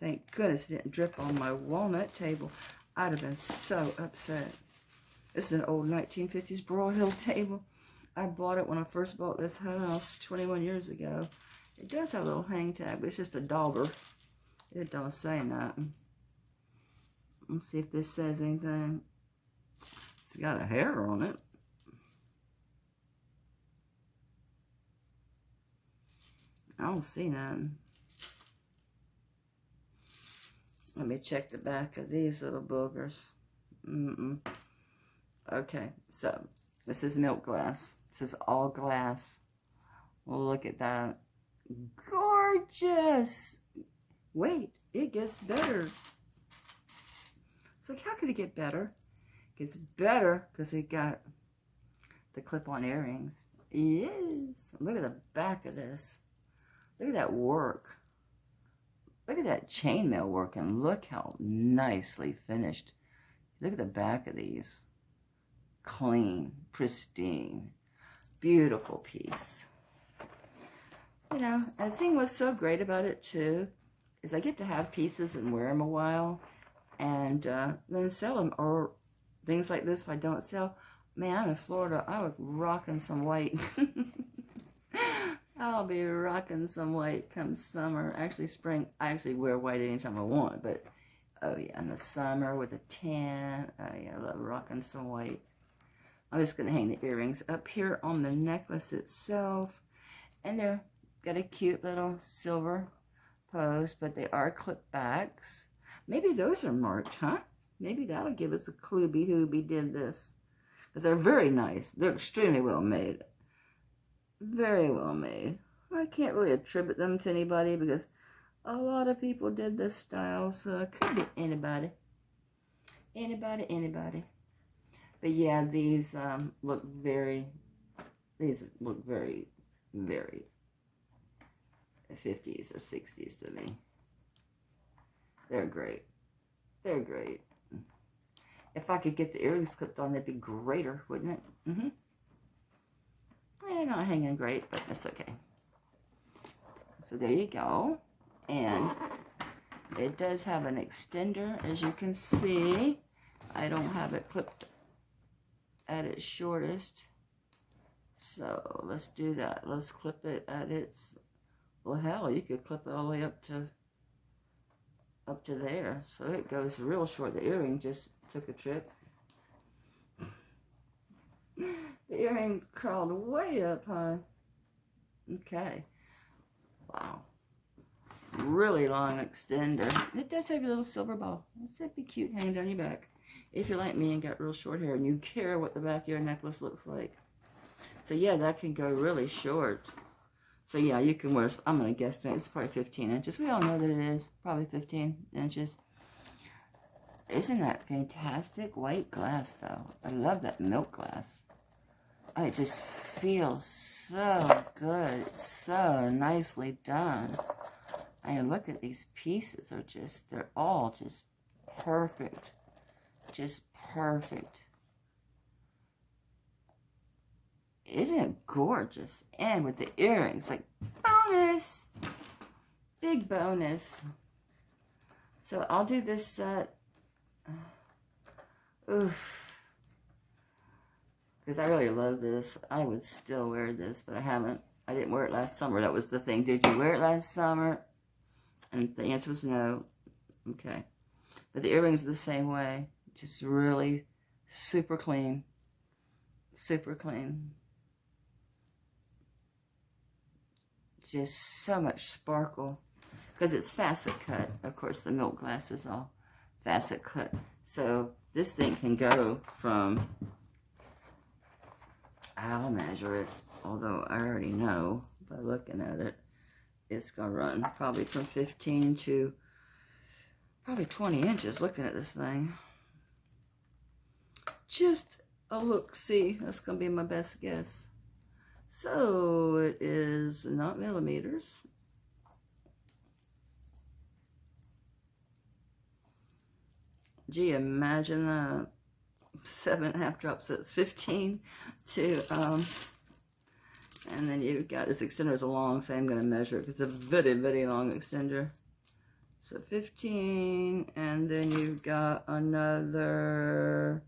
Thank goodness it didn't drip on my walnut table. I'd have been so upset. This is an old 1950s Broyhill table. I bought it when I first bought this house 21 years ago. It does have a little hang tag, but it's just a dauber. It don't say nothing. Let's see if this says anything. It's got a hair on it. I don't see none. Let me check the back of these little boogers. Okay, so this is milk glass. This is all glass. Well, look at that. Gorgeous! Wait, it gets better. It's like, how could it get better? It gets better because it got the clip-on earrings. Yes. Look at the back of this. Look at that work. Look at that chainmail work, and look how nicely finished. Look at the back of these. Clean, pristine, beautiful piece. You know, and the thing what's so great about it too is I get to have pieces and wear them a while, and then sell them. Or things like this, if I don't sell, man, I'm in Florida. I was rocking some white. I'll be rocking some white come summer. Actually, spring. I actually wear white anytime I want, but oh yeah, in the summer with a tan. Oh yeah, I love rocking some white. I'm just going to hang the earrings up here on the necklace itself. And they're got a cute little silver post, but they are clip backs. Maybe those are marked, huh? Maybe that'll give us a clue who did this. Because they're very nice. They're extremely well made. Very well made. I can't really attribute them to anybody because a lot of people did this style. So it could be anybody. Anybody. But yeah, these look very, very 50s or 60s to me. They're great. They're great. If I could get the earrings clipped on, that'd be greater, wouldn't it? They're not hanging great, but that's okay. So there you go. And it does have an extender, as you can see. I don't have it clipped at its shortest. So let's do that. Let's clip it at its, well, hell, you could clip it all the way up to there. So it goes real short. The earring just took a trip. The earring crawled way up high. Okay. Wow. Really long extender. It does have a little silver ball. It'd be cute hanging down your back. If you're like me and got real short hair and you care what the back of your necklace looks like. So yeah, that can go really short. So yeah, you can wear, I'm going to guess that it's probably 15 inches. We all know that it is. Probably 15 inches. Isn't that fantastic? White glass, though. I love that milk glass. It just feels so good. It's so nicely done. I mean, look at these pieces. They're all just perfect. Just perfect. Isn't it gorgeous? And with the earrings, like, bonus! Big bonus. So I'll do this set. Oof. Because I really love this. I would still wear this, but I haven't. I didn't wear it last summer. That was the thing. Did you wear it last summer? And the answer was no. Okay. But the earrings are the same way. Just really super clean. Super clean. Just so much sparkle. Because it's facet cut. Of course, the milk glass is all facet cut. So this thing can go from, I'll measure it, although I already know by looking at it, it's going to run probably from 15 to probably 20 inches looking at this thing. Just a look-see. That's going to be my best guess. So it is not millimeters. Gee, imagine that. 7.5 drops, so it's 15 to, and then you've got this extender is a long, so I'm going to measure it because it's a very, very long extender. So 15, and then you've got another,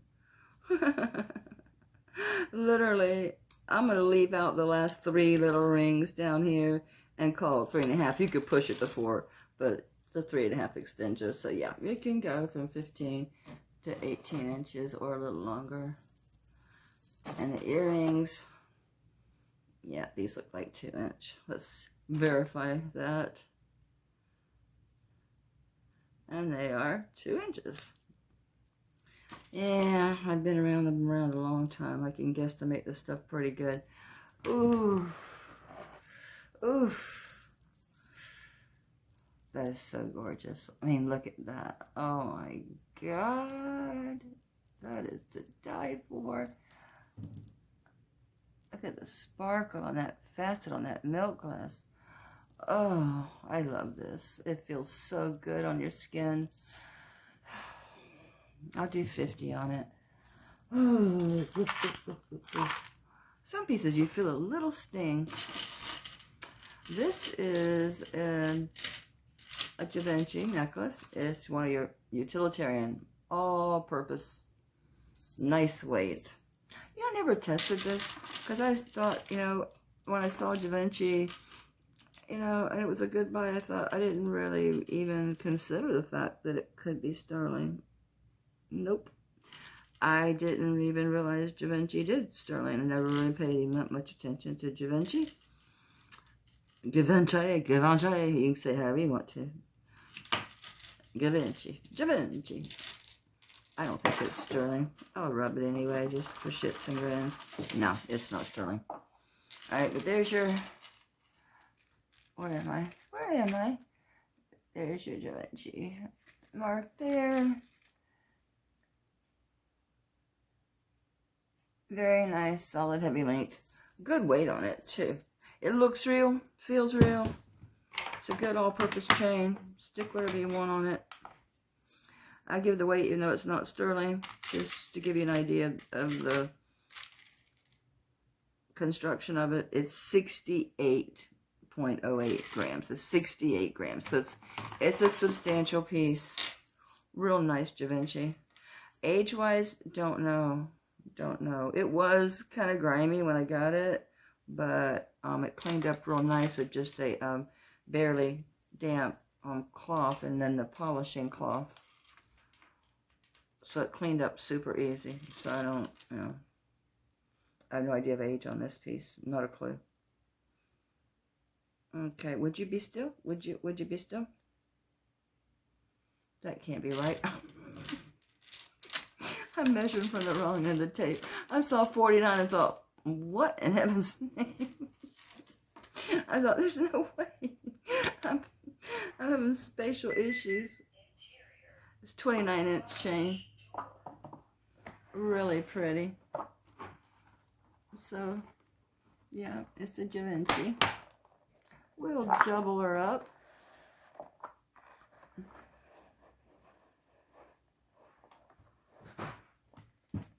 literally, I'm going to leave out the last 3 little rings down here and call it 3.5. You could push it to 4, but the 3.5 extender. So yeah, you can go from 15 to 18 inches or a little longer. And the earrings, yeah, these look like 2 inch. Let's verify that. And they are 2 inches. Yeah, I've been around them around a long time. I can guesstimate this stuff pretty good. Ooh. Oof. That is so gorgeous. I mean, look at that. Oh my God. That is to die for. Look at the sparkle on that facet on that milk glass. Oh, I love this. It feels so good on your skin. I'll do 50 on it. Oh. Some pieces you feel a little sting. This is a Javancy necklace. It's one of your utilitarian, all-purpose, nice weight. You know, I never tested this because I thought, you know, when I saw Javancy, you know, and it was a good buy, I thought I didn't really even consider the fact that it could be sterling. Nope. I didn't even realize Javancy did sterling. I never really paid that much attention to Javancy. Javancy, you can say however you want to. Javancy. I don't think it's sterling. I'll rub it anyway, just for shits and grins. No, it's not sterling. Alright, but there's your... Where am I? Where am I? There's your Javancy mark there. Very nice, solid, heavy length. Good weight on it, too. It looks real, feels real. It's a good all-purpose chain. Stick whatever you want on it. I give the weight, even though it's not sterling, just to give you an idea of the construction of it. It's 68.08 grams. It's 68 grams. So it's a substantial piece. Real nice Javancy. Age-wise, don't know. Don't know. It was kind of grimy when I got it, but it cleaned up real nice with just a barely damp cloth and then the polishing cloth. So it cleaned up super easy. So I don't, you know, I have no idea of age on this piece. Not a clue. Okay, would you be still? Would you be still? That can't be right. I'm measuring from the wrong end of the tape. I saw 49 and thought, what in heaven's name? I thought, there's no way. I'm having spatial issues. It's 29-inch chain. Really pretty. So, yeah, it's a Javancy. We'll double her up.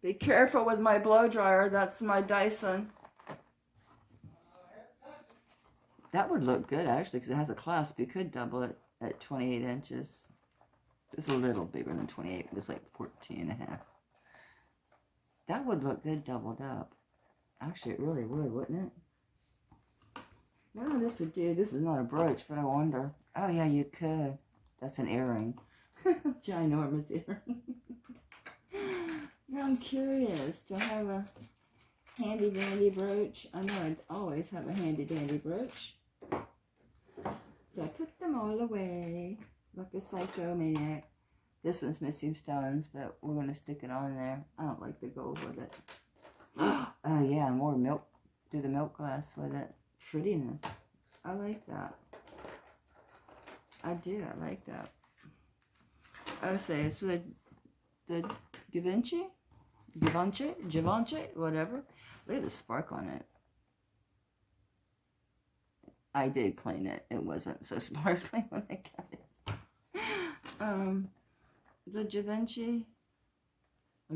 Be careful with my blow dryer. That's my Dyson. That would look good, actually, because it has a clasp. You could double it at 28 inches. It's a little bigger than 28. It was like 14 and a half. That would look good doubled up. Actually, it really would, wouldn't it? Well, this would do. This is not a brooch, but I wonder. Oh, yeah, you could. That's an earring. Ginormous earring. Now I'm curious. Do I have a handy-dandy brooch? I know I'd always have a handy-dandy brooch. So I put them all away like a psycho maniac. This one's missing stones, but we're going to stick it on there. I don't like the gold with it. Oh, yeah, more milk. Do the milk glass with it. Prettiness. I like that. I do. I like that. I would say it's for the Javancy, whatever. Look at the spark on it. I did clean it. It wasn't so sparkly when I got it. The Javancy. I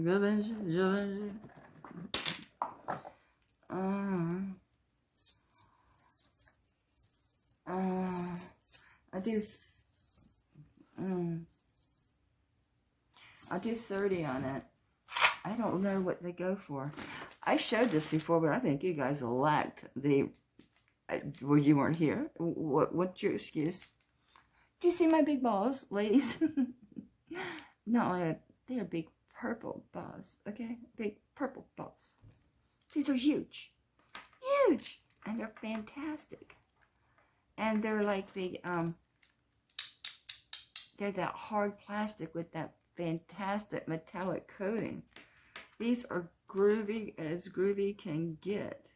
do 30 on it. I don't know what they go for. I showed this before, but I think you guys lacked the... well, you weren't here. What's your excuse? Do you see my big balls, ladies? No, they are big purple balls, okay? Big purple balls. These are huge. Huge! And they're fantastic. And they're like the, they're that hard plastic with that fantastic metallic coating. These are groovy as groovy can get.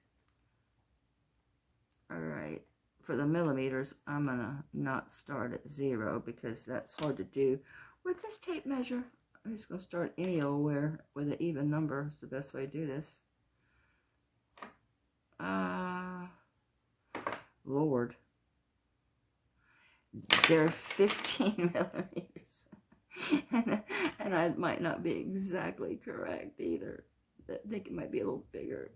Alright, for the millimeters, I'm going to not start at 0 because that's hard to do with this tape measure. I'm just going to start any old where with an even number. It's the best way to do this. Lord. They're 15 millimeters. and I might not be exactly correct either. I think it might be a little bigger.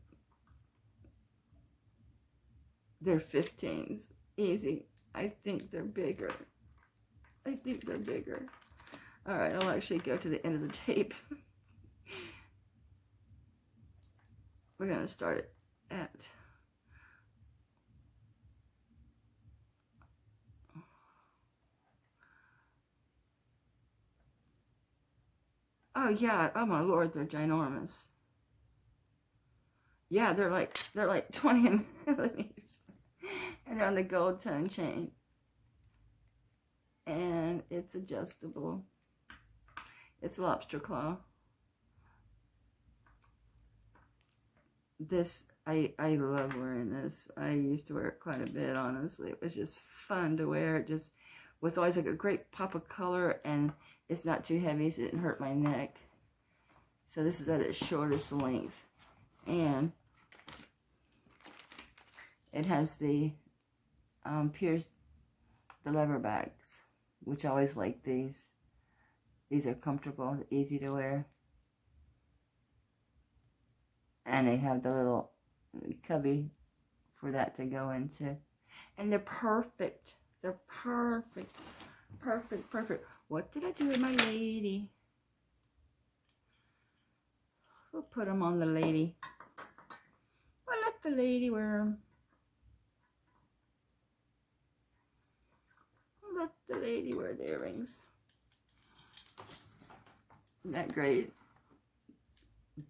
They're 15s. Easy. I think they're bigger. I think they're bigger. Alright, I'll actually go to the end of the tape. We're going to start it at... Oh yeah, oh my lord, they're ginormous. Yeah, they're like 20 millimeters. And they're on the gold tone chain. And it's adjustable. It's lobster claw. This, I love wearing this. I used to wear it quite a bit, honestly. It was just fun to wear. It just was always like a great pop of color, and it's not too heavy, so it didn't hurt my neck. So this is at its shortest length. And it has the pierced, the leather backs, which I always like these. These are comfortable, easy to wear. And they have the little cubby for that to go into. And they're perfect. They're perfect. Perfect, perfect. What did I do with my lady? We'll put them on the lady. Well, let the lady wear them. Let the lady wear the earrings. Isn't that great?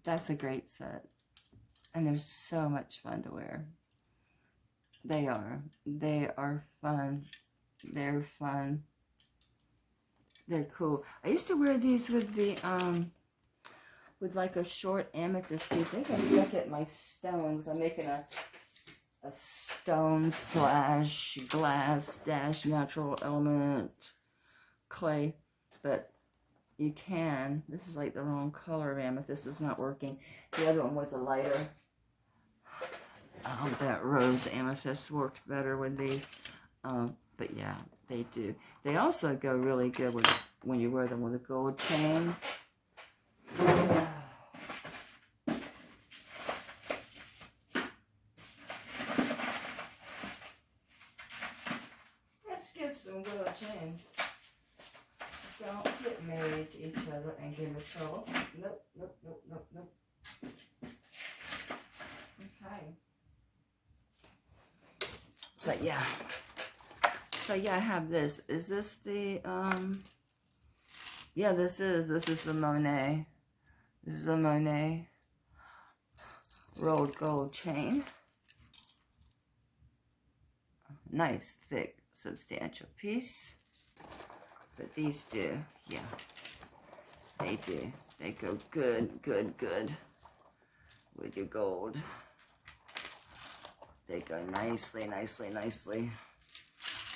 That's a great set. And they're so much fun to wear. They are. They are fun. They're fun. They're cool. I used to wear these with the, with like a short amethyst piece. I think I stuck it in my stones. I'm making a stone slash glass dash natural element clay. But you can. This is like the wrong color of amethyst. It's not working. The other one was a lighter. That rose amethyst worked better with these. But yeah, they do. They also go really good with when you wear them with the gold chains. Let's give some gold chains. Don't get married to each other and get in trouble. Nope, nope, nope, nope, nope. Okay. So yeah. So yeah, I have this. Is this the yeah, this is the Monet. This is a Monet rolled gold chain. Nice, thick, substantial piece. But these do, yeah, they do. They go good, good, good with your gold. They go nicely, nicely, nicely.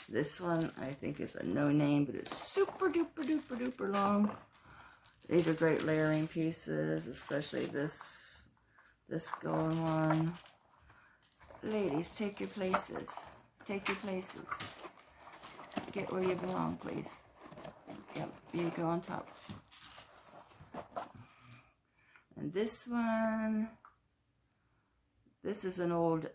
This one, I think, is a no name, but it's super duper duper duper long. These are great layering pieces, especially this gold one. Ladies, take your places. Take your places. Get where you belong, please. Yep, you go on top. And this one, this is an old,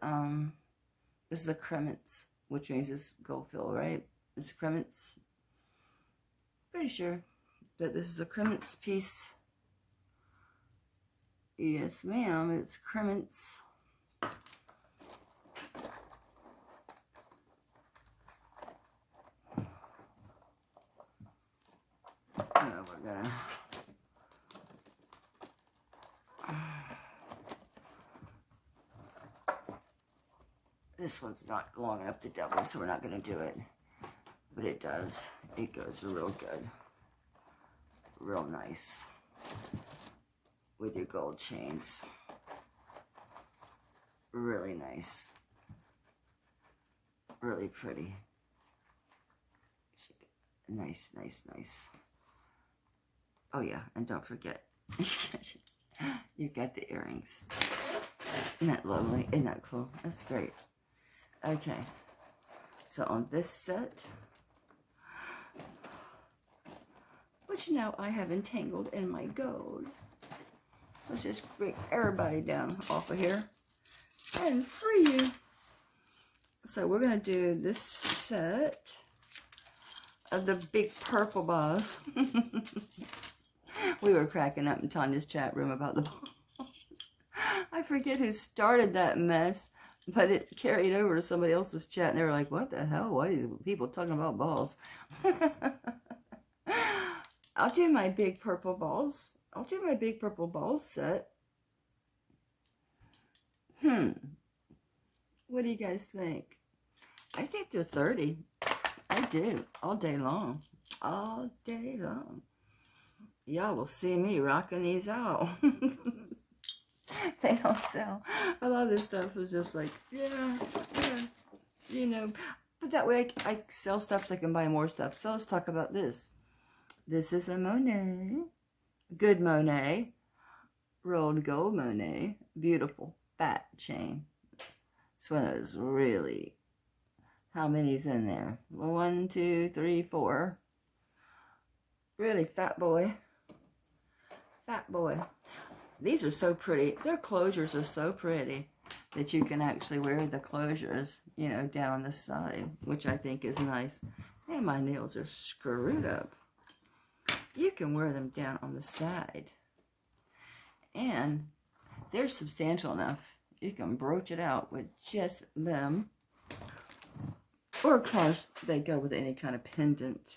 this is a cremence, which means it's gold fill, right? It's cremence. Pretty sure that this is a cremence piece. Yes, ma'am, it's cremence. Now we're gonna this one's not long enough to double, so we're not gonna do it. But it does. It goes real good. Real nice. With your gold chains. Really nice. Really pretty. Nice, nice, nice. Oh yeah, and don't forget, you've got the earrings. Isn't that lovely? Isn't that cool? That's great. Okay, so on this set, which now I have entangled in my gold. Let's just bring everybody down off of here and free you. So we're going to do this set of the big purple balls. We were cracking up in Tanya's chat room about the balls. I forget who started that mess, but it carried over to somebody else's chat, and they were like, what the hell? Why are these people talking about balls? I'll do my big purple balls. I'll do my big purple balls set. What do you guys think? I think they're 30. I do. All day long. All day long. y'all will see me rocking these out. They don't sell. A lot of this stuff is just like, yeah, you know. But that way I sell stuff so I can buy more stuff. So let's talk about this. This is a Monet. Good Monet. Rolled gold Monet. Beautiful. Fat chain. This one is really... How many's in there? 1, 2, 3, 4. Really fat boy. Fat boy. These are so pretty. Their closures are so pretty that you can actually wear the closures, you know, down on the side, which I think is nice. And my nails are screwed up. You can wear them down on the side. And they're substantial enough. You can brooch it out with just them. Or, of course, they go with any kind of pendant.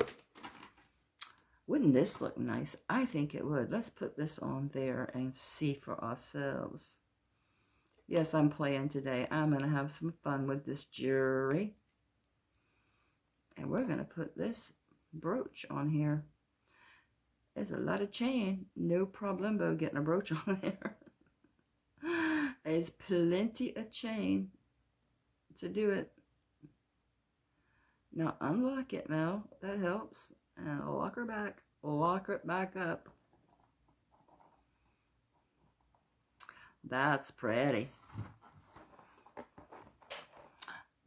Wouldn't this look nice? I think it would. Let's put this on there and see for ourselves. Yes, I'm playing today. I'm going to have some fun with this jewelry. And we're going to put this brooch on here. There's a lot of chain. No problemo getting a brooch on there. There's plenty of chain to do it. Now unlock it now. That helps. And lock her back. Lock it back up. That's pretty.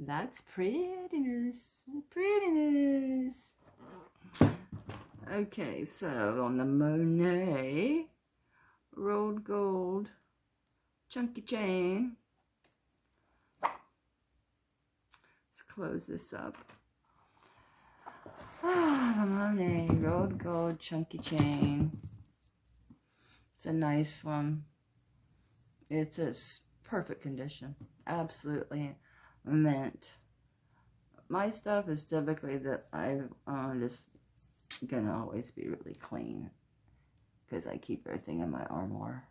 That's prettiness. Prettiness. Okay, so on the Monet rolled gold chunky chain. Let's close this up. Ah, the Monet rolled gold chunky chain. It's a nice one. It's a perfect condition. Absolutely mint. My stuff is typically that I'm just gonna always be really clean because I keep everything in my armoire.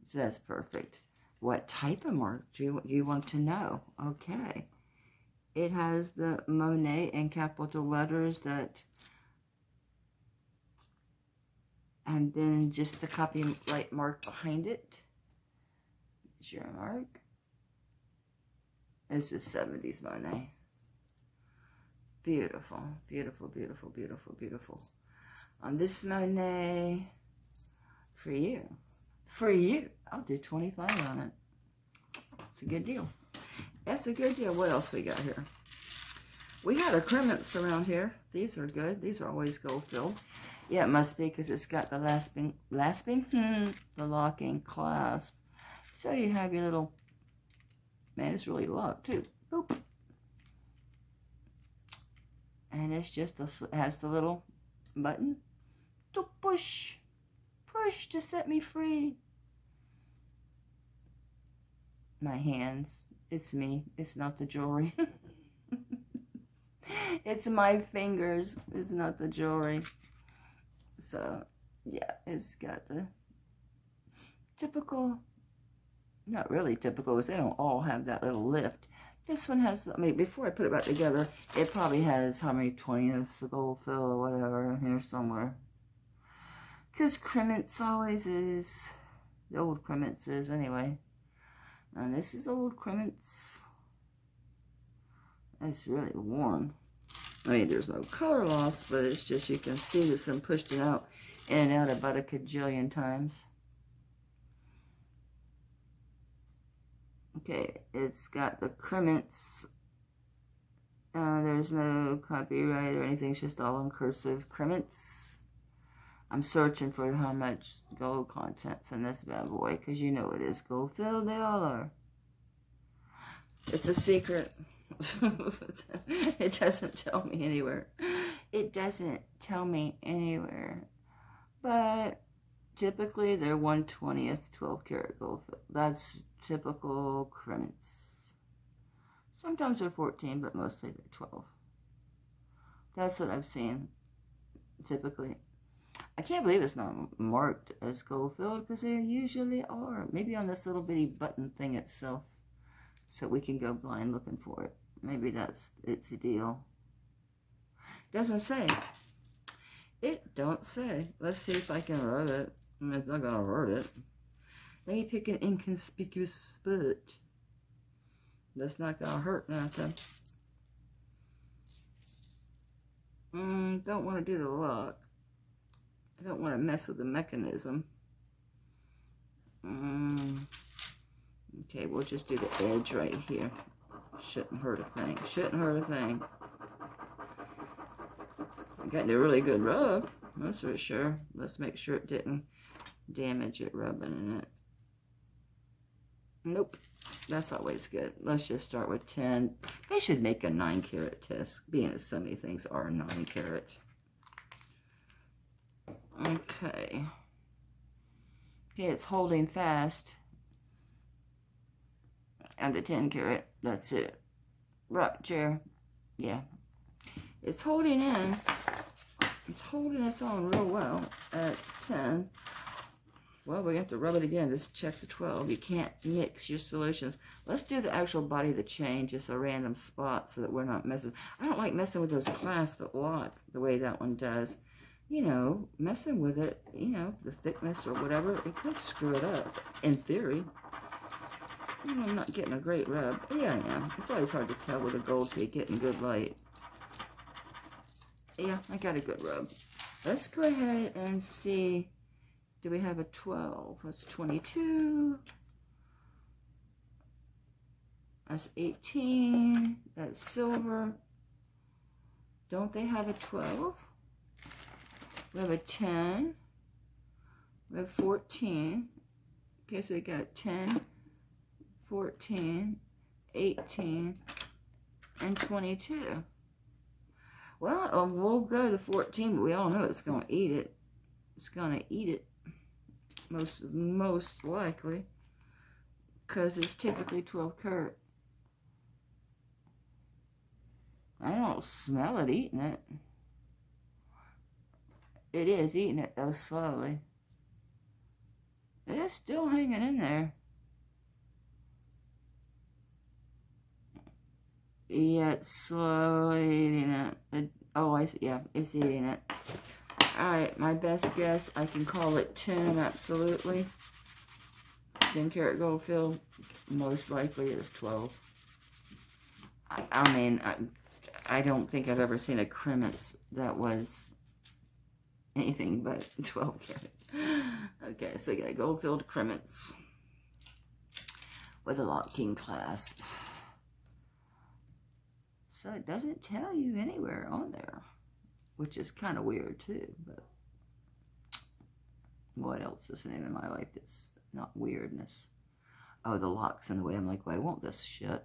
So that's perfect. What type of mark do you want to know? Okay. It has the Monet in capital letters that, and then just the copyright mark behind it. Is your mark. This is 70s Monet. Beautiful, beautiful, beautiful, beautiful, beautiful. On this Monet, for you. For you. I'll do 25 on it. It's a good deal. That's a good deal. What else we got here? We had acryments around here. These are good. These are always gold filled. Yeah, it must be because it's got the the locking clasp. So you have your little, man, it's really locked too. Boop. And it's just, it has the little button to push. Push to set me free. My hands. It's me. It's not the jewelry. It's my fingers. It's not the jewelry. So, yeah, it's got the typical, not really typical, because they don't all have that little lift. This one has, I mean, before I put it back together, it probably has how many 20ths of gold fill or whatever in here somewhere. Because Crements always is. The old Crements is anyway. And this is old Crements. It's really worn. I mean, there's no color loss, but it's just you can see this and pushed it out in and out about a cajillion times. Okay, it's got the Crements. There's no copyright or anything. It's just all in cursive. Crements. I'm searching for how much gold content's in this bad boy, because you know it is gold filled. They all are. It's a secret. It doesn't tell me anywhere. It doesn't tell me anywhere. But typically they're 1/20th 12 karat gold filled. That's typical Crements. Sometimes they're 14, but mostly they're 12. That's what I've seen typically. I can't believe it's not marked as gold filled, because they usually are. Maybe on this little bitty button thing itself, so we can go blind looking for it. Maybe that's it's a deal. Doesn't say. It don't say. Let's see if I can rub it. I mean, it's not gonna hurt it. Let me pick an inconspicuous spot. That's not gonna hurt nothing. Don't want to do the lock. I don't want to mess with the mechanism. Okay, we'll just do the edge right here. Shouldn't hurt a thing. Shouldn't hurt a thing. I got a really good rub. That's for sure. Let's make sure it didn't damage it rubbing in it. Nope. That's always good. Let's just start with 10. They should make a 9-carat test, being as so many things are 9-carat. Okay. Okay, it's holding fast. And the 10-carat, that's it. Rock chair. Yeah. It's holding in. It's holding us on real well at 10. Well, we have to rub it again. Just check the 12. You can't mix your solutions. Let's do the actual body of the chain, just a random spot so that we're not messing. I don't like messing with those clasps that lock the way that one does. You know, messing with it, you know, the thickness or whatever, it could screw it up, in theory. I'm not getting a great rub. Yeah, I am. It's always hard to tell with a gold till you get in good light. Yeah, I got a good rub. Let's go ahead and see. Do we have a 12? That's 22. That's 18. That's silver. Don't they have a 12? We have a 10. We have 14. Okay, so we got 10, 14, 18, and 22. Well, we'll go to 14, but we all know it's going to eat it. It's going to eat it. Most likely, because it's typically 12 karat. I don't smell it eating it. It is eating it though, slowly. It's still hanging in there. Yeah, it's slowly eating it. Oh, I see. Yeah, it's eating it. Alright, my best guess, I can call it 10, absolutely. 10 karat gold fill, most likely is 12. I mean, I don't think I've ever seen a cremence that was anything but 12 karat. Okay, so we got a gold filled cremence with a locking clasp. So it doesn't tell you anywhere on there, which is kind of weird too, but what else is new in my life that's not weirdness? Oh, the lock's in the way. I'm like, well, I want this shit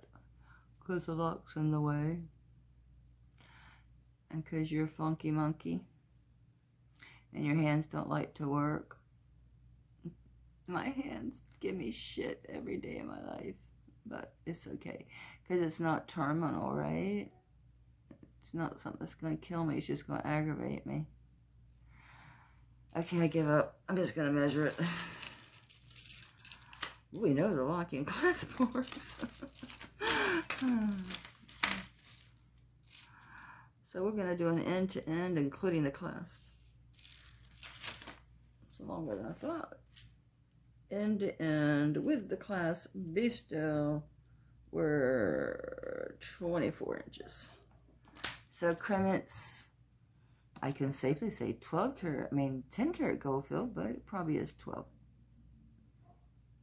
because the lock's in the way. And because you're a funky monkey and your hands don't like to work. My hands give me shit every day of my life, but it's okay because it's not terminal, right? It's not something that's going to kill me. It's just going to aggravate me. Okay, I give up. I'm just going to measure it. We know the locking clasp works. So we're going to do an end-to-end, including the clasp. It's longer than I thought. End-to-end with the clasp. Be still. We're 24 inches. So cremence, I can safely say 12 karat, 10 karat gold filled, but it probably is 12.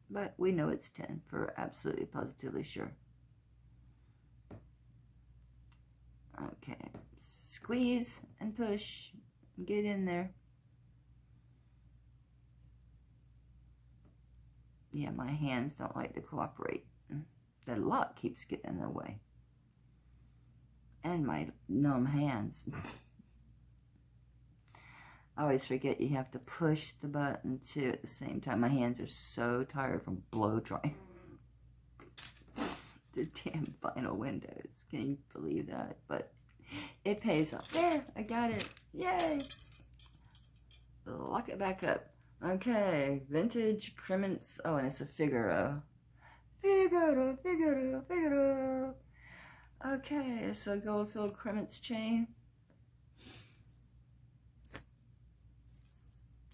But we know it's 10 for absolutely positively sure. Okay, squeeze and push, get in there. Yeah, my hands don't like to cooperate. The lock keeps getting in the way. And my numb hands. I always forget you have to push the button too at the same time. My hands are so tired from blow drying. The damn vinyl windows. Can you believe that? But it pays off. There, I got it. Yay! Lock it back up. Okay, vintage cremence. Oh, and it's a Figaro. Figaro, Figaro, Figaro. Okay, so gold-filled cremence chain.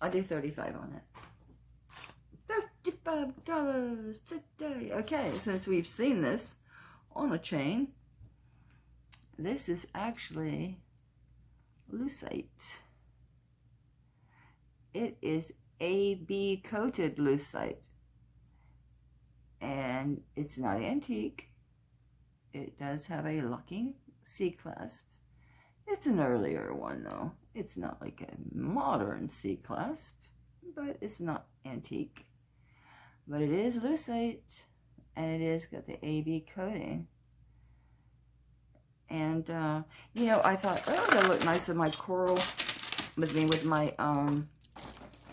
I'll do $35 on it. $35 today. Okay, since we've seen this on a chain, this is actually lucite. It is AB coated lucite, and it's not antique. It does have a locking C-clasp. It's an earlier one though. It's not like a modern C-clasp, but it's not antique. But it is lucite, and it is got the AB coating. And you know, I thought, oh, that'll look nice with my coral, with my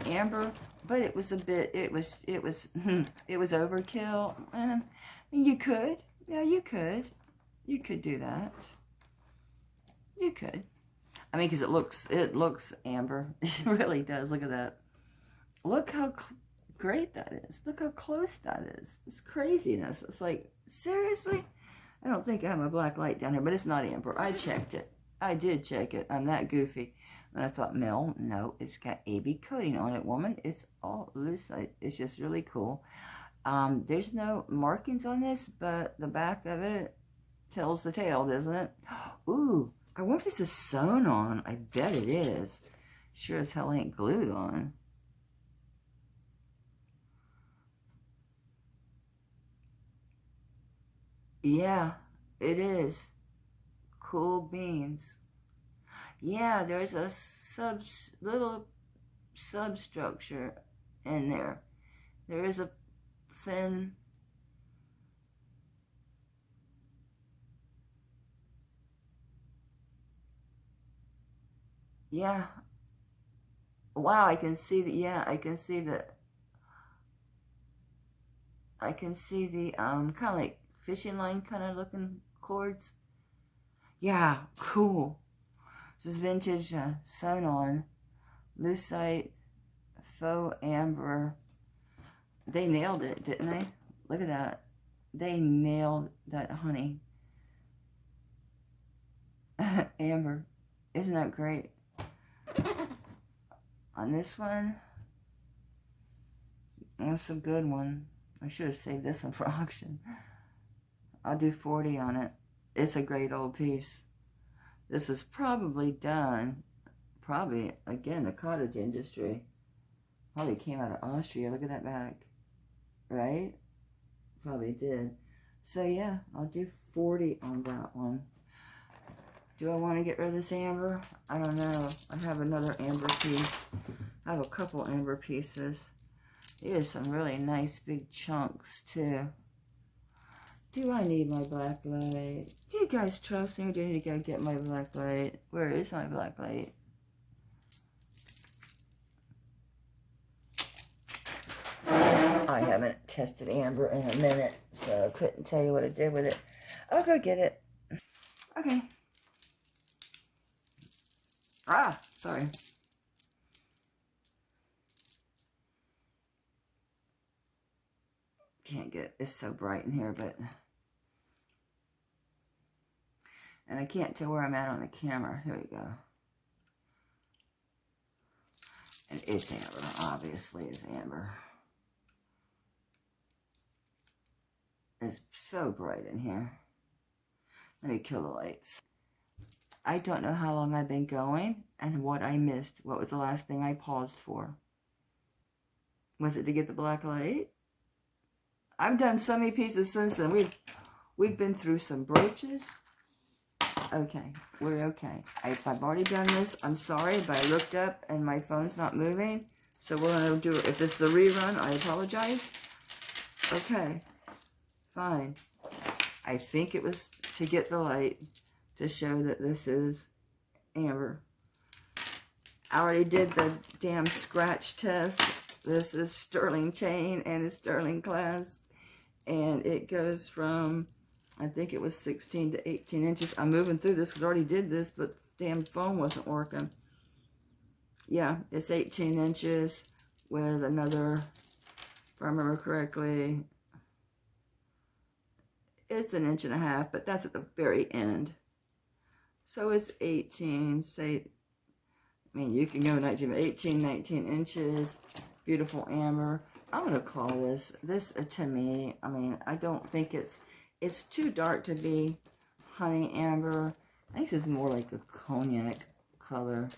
amber, but it was a bit, it was overkill. You could, yeah, you could do that. You could. I mean, because it looks amber. It really does. Look at that. Look how great that is. Look how close that is. It's craziness. It's like, seriously? I don't think I have my black light down here, but it's not amber. I checked it. I did check it. I'm that goofy. And I thought, Mel, no, it's got AB coating on it, woman. It's all lucite. It's just really cool. There's no markings on this, but the back of it tells the tale, doesn't it? Ooh, I wonder if this is sewn on. I bet it is. Sure as hell ain't glued on. Yeah, it is. Cool beans. Yeah, there's a little substructure in there. There is a thin... Yeah. Wow, I can see the, yeah, I can see the kind of like fishing line kind of looking cords. Yeah, cool. This is vintage sewn on lucite faux amber. They nailed it, didn't they? Look at that. They nailed that, honey. Amber. Isn't that great? On this one, that's a good one. I should have saved this one for auction. I'll do 40 on it. It's a great old piece. This was probably done, again, the cottage industry. Probably came out of Austria. Look at that back. Right? Probably did. So yeah, I'll do 40 on that one. Do I want to get rid of this amber? I don't know. I have another amber piece. I have a couple amber pieces. There's some really nice big chunks too. Do I need my black light? Do you guys trust me, or do I need to go get my black light? Where is my black light? I haven't tested amber in a minute, so I couldn't tell you what I did with it. I'll go get it. Okay. Ah, sorry. Can't get, it's so bright in here, but... And I can't tell where I'm at on the camera. Here we go. And it's amber. Obviously it's amber. It's so bright in here. Let me kill the lights. I don't know how long I've been going and what I missed. What was the last thing I paused for? Was it to get the black light? I've done so many pieces since then. We've been through some brooches. Okay, we're okay. If I've already done this, I'm sorry, but I looked up and my phone's not moving. So we're going to do it. If this is a rerun, I apologize. Okay, fine. I think it was to get the light to show that this is amber. I already did the damn scratch test. This is sterling chain and it's sterling clasp. And it goes from... I think it was 16 to 18 inches. I'm moving through this because I already did this, but the damn phone wasn't working. Yeah, it's 18 inches with another, if I remember correctly, it's 1.5 inches, but that's at the very end. So it's 18, say, I mean, you can go 18, 19 inches. Beautiful amber. I'm going to call this to me, I mean, I don't think it's too dark to be honey amber. I think this is more like a cognac color.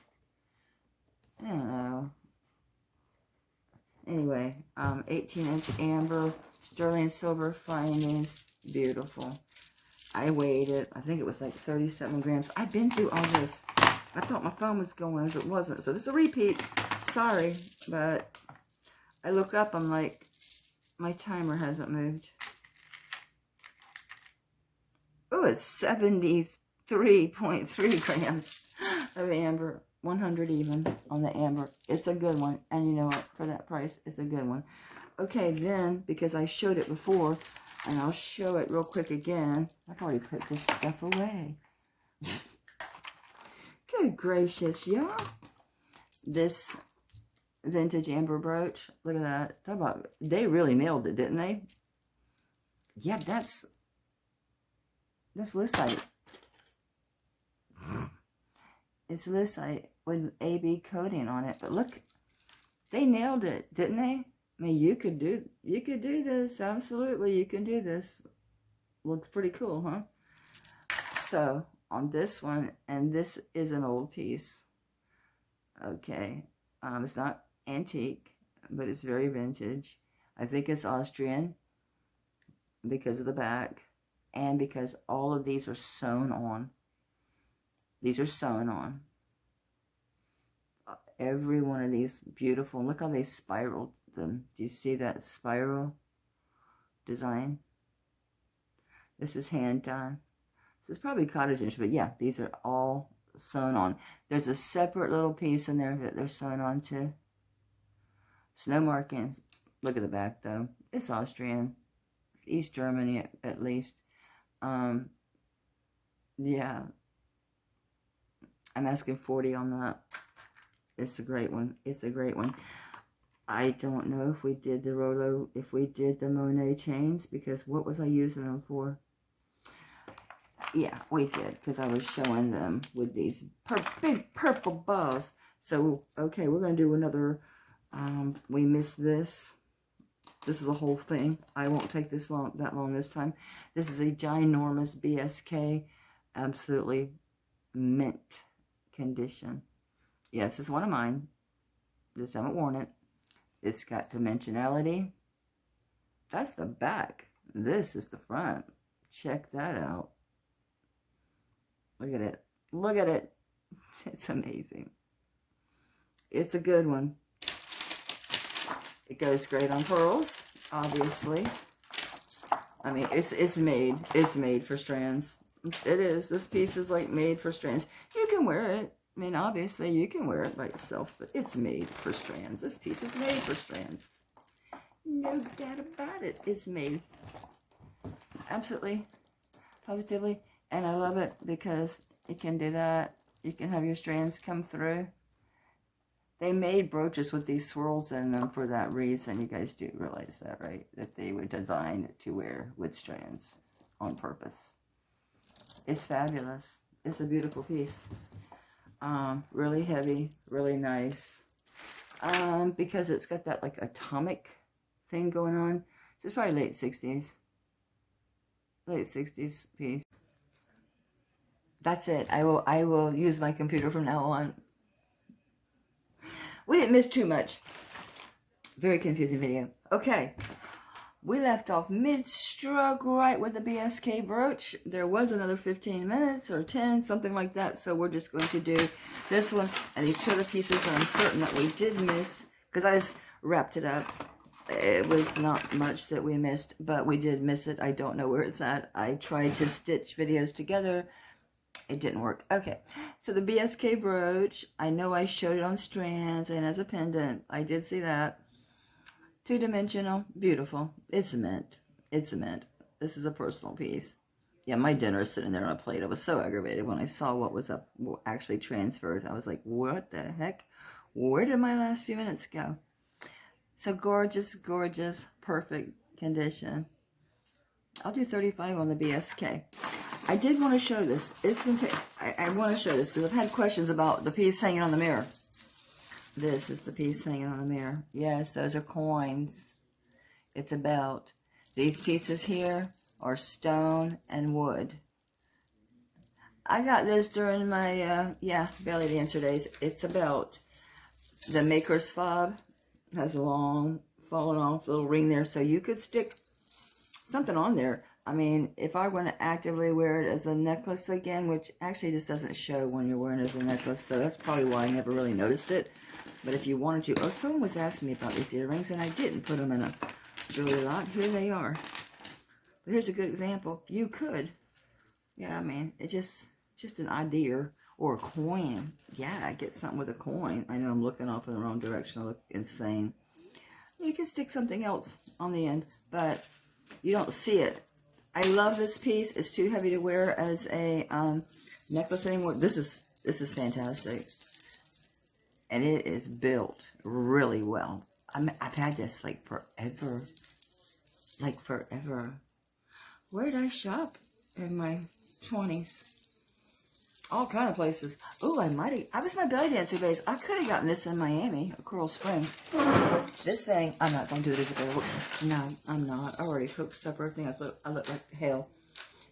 I don't know. Anyway, 18-inch amber, sterling silver findings, beautiful. I weighed it. I think it was like 37 grams. I've been through all this. I thought my phone was going as it wasn't. So this is a repeat. Sorry, but I look up. I'm like, my timer hasn't moved. Oh, it's 73.3 grams of amber. 100 even on the amber. It's a good one. And you know what? For that price, it's a good one. Okay, then, because I showed it before, and I'll show it real quick again. I've already put this stuff away. Good gracious, y'all. This vintage amber brooch. Look at that. Talk about, they really nailed it, didn't they? Yeah, that's lucite. It's lucite with AB coating on it. But look, they nailed it, didn't they? I mean, you could do this. Absolutely, you can do this. Looks pretty cool, huh? So, on this one, and this is an old piece. Okay. It's not antique, but it's very vintage. I think it's Austrian because of the back and because all of these are sewn on. These are sewn on. Every one of these beautiful. Look how they spiraled them. Do you see that spiral design? This is hand done. This is probably cottage inch, but yeah, these are all sewn on. There's a separate little piece in there that they're sewn on to. Snow markings. Look at the back though. It's Austrian. East Germany at least. Yeah. I'm asking 40 on that. It's a great one. It's a great one. I don't know if we did the Rolo, if we did the Monet chains, because what was I using them for? Yeah, we did, because I was showing them with these big purple balls. So, okay, we're going to do another, we missed this. This is a whole thing. I won't take that long this time. This is a ginormous BSK, absolutely mint condition. Yeah, this is one of mine. Just haven't worn it. It's got dimensionality. That's the back. This is the front. Check that out. Look at it. Look at it. It's amazing. It's a good one. It goes great on pearls, obviously. I mean, it's made for strands. It is. This piece is like made for strands. You can wear it. I mean, obviously, you can wear it by itself, but it's made for strands. This piece is made for strands. No doubt about it. It's made. Absolutely. Positively. And I love it because it can do that. You can have your strands come through. They made brooches with these swirls in them for that reason. You guys do realize that, right? That they were designed to wear with strands on purpose. It's fabulous. It's a beautiful piece. Really heavy, really nice. Because it's got that like atomic thing going on. This is probably late 60s. Late 60s piece. That's it. I will use my computer from now on. We didn't miss too much. Very confusing video. Okay. We left off mid-stroke right with the BSK brooch. There was another 15 minutes or 10, something like that. So we're just going to do this one and these two other pieces that I'm certain that we did miss. Because I just wrapped it up. It was not much that we missed, but we did miss it. I don't know where it's at. I tried to stitch videos together. It didn't work. Okay, so the BSK brooch. I know I showed it on strands and as a pendant. I did see that. Two-dimensional, beautiful. It's a mint. It's a mint. This is a personal piece. Yeah, my dinner is sitting there on a plate. I was so aggravated when I saw what was up, actually transferred. I was like, what the heck? Where did my last few minutes go? So gorgeous, gorgeous, perfect condition. I'll do 35 on the BSK. I did want to show this. It's gonna take, I want to show this because I've had questions about the piece hanging on the mirror. This is the piece hanging on the mirror. Yes, those are coins. It's a belt. These pieces here are stone and wood. I got this during my, belly dancer days. It's a belt. The maker's fob has a long, fallen off little ring there, so you could stick something on there. I mean, if I want to actively wear it as a necklace again, which actually this doesn't show when you're wearing it as a necklace, so that's probably why I never really noticed it. But if you wanted to, oh, someone was asking me about these earrings, and I didn't put them in a jewelry lot. Here they are. But here's a good example. You could. Yeah, I mean, it's just an idea. Or a coin. Yeah, I get something with a coin. I know I'm looking off in the wrong direction. I look insane. You can stick something else on the end, but you don't see it. I love this piece. It's too heavy to wear as a necklace anymore. This is fantastic. And it is built really well. I've had this like forever. Like forever. Where did I shop in my 20s? All kind of places. Oh, I was my belly dancer days. I could have gotten this in Miami, or Coral Springs. This thing, I'm not going to do it as a belt. No, I'm not. I already cooked supper. I think I look like hell.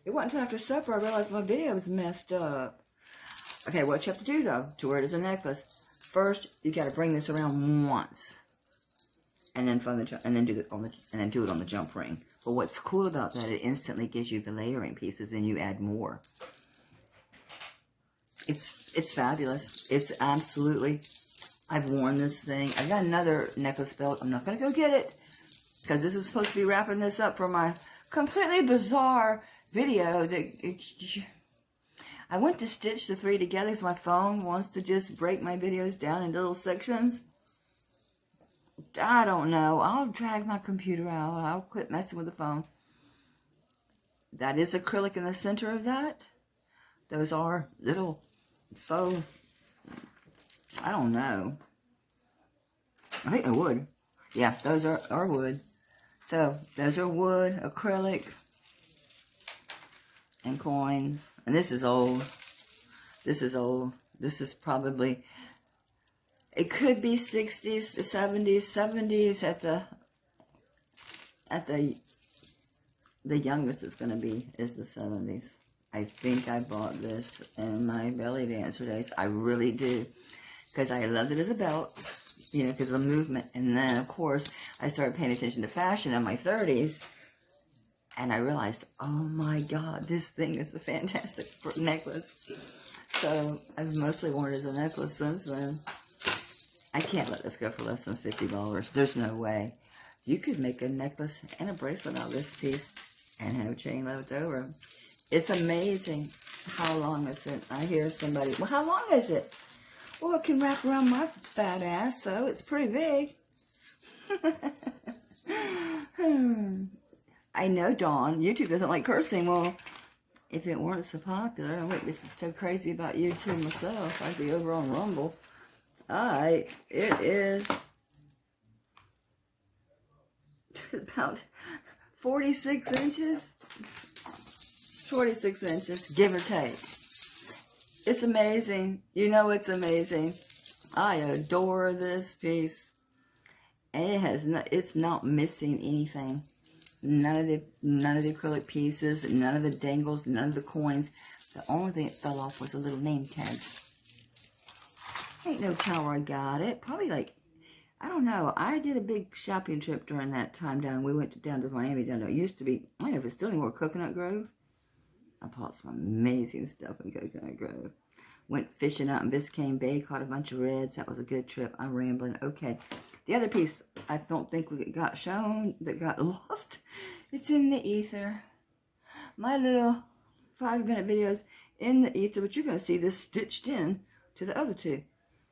It wasn't until after supper I realized my video was messed up. Okay, what you have to do though, to wear it as a necklace. First, you got to bring this around once, and then do it on the jump ring. But what's cool about that, it instantly gives you the layering pieces, and you add more. It's fabulous. It's absolutely, I've worn this thing. I've got another necklace belt. I'm not going to go get it, because this is supposed to be wrapping this up for my completely bizarre video. I went to stitch the three together because my phone wants to just break my videos down into little sections. I don't know. I'll drag my computer out. I'll quit messing with the phone. That is acrylic in the center of that. Those are little faux, I don't know. I think they're wood. Yeah, those are wood. So, those are wood, acrylic, and coins. And this is old. This is old. This is probably, it could be 60s to 70s. 70s at the youngest it's going to be is the 70s. I think I bought this in my belly dancer days. I really do. Because I loved it as a belt. You know, because of the movement. And then, of course, I started paying attention to fashion in my 30s. And I realized, oh my God, this thing is a fantastic necklace. So, I've mostly worn it as a necklace since then. I can't let this go for less than $50. There's no way. You could make a necklace and a bracelet out of this piece and have chain left over. It's amazing how long is it. I hear somebody, well, how long is it? Well, it can wrap around my fat ass, so it's pretty big. I know, Dawn, YouTube doesn't like cursing. Well, if it weren't so popular, I wouldn't be so crazy about YouTube myself. I'd be over on Rumble. Alright, it is about 46 inches. 46 inches, give or take. It's amazing. You know it's amazing. I adore this piece. And it's not missing anything. None of the acrylic pieces, none of the dangles, none of the coins. The only thing that fell off was a little name tag. Ain't no telling where I got it. Probably like, I don't know. I did a big shopping trip during that time down. We went down to Miami. Down to, it used to be, I don't know if it's still anymore, Coconut Grove. I bought some amazing stuff in Coconut Grove. Went fishing out in Biscayne Bay, caught a bunch of reds. That was a good trip. I'm rambling. Okay. The other piece I don't think we got shown, that got lost, it's in the ether. My little 5-minute videos in the ether, but you're going to see this stitched in to the other two.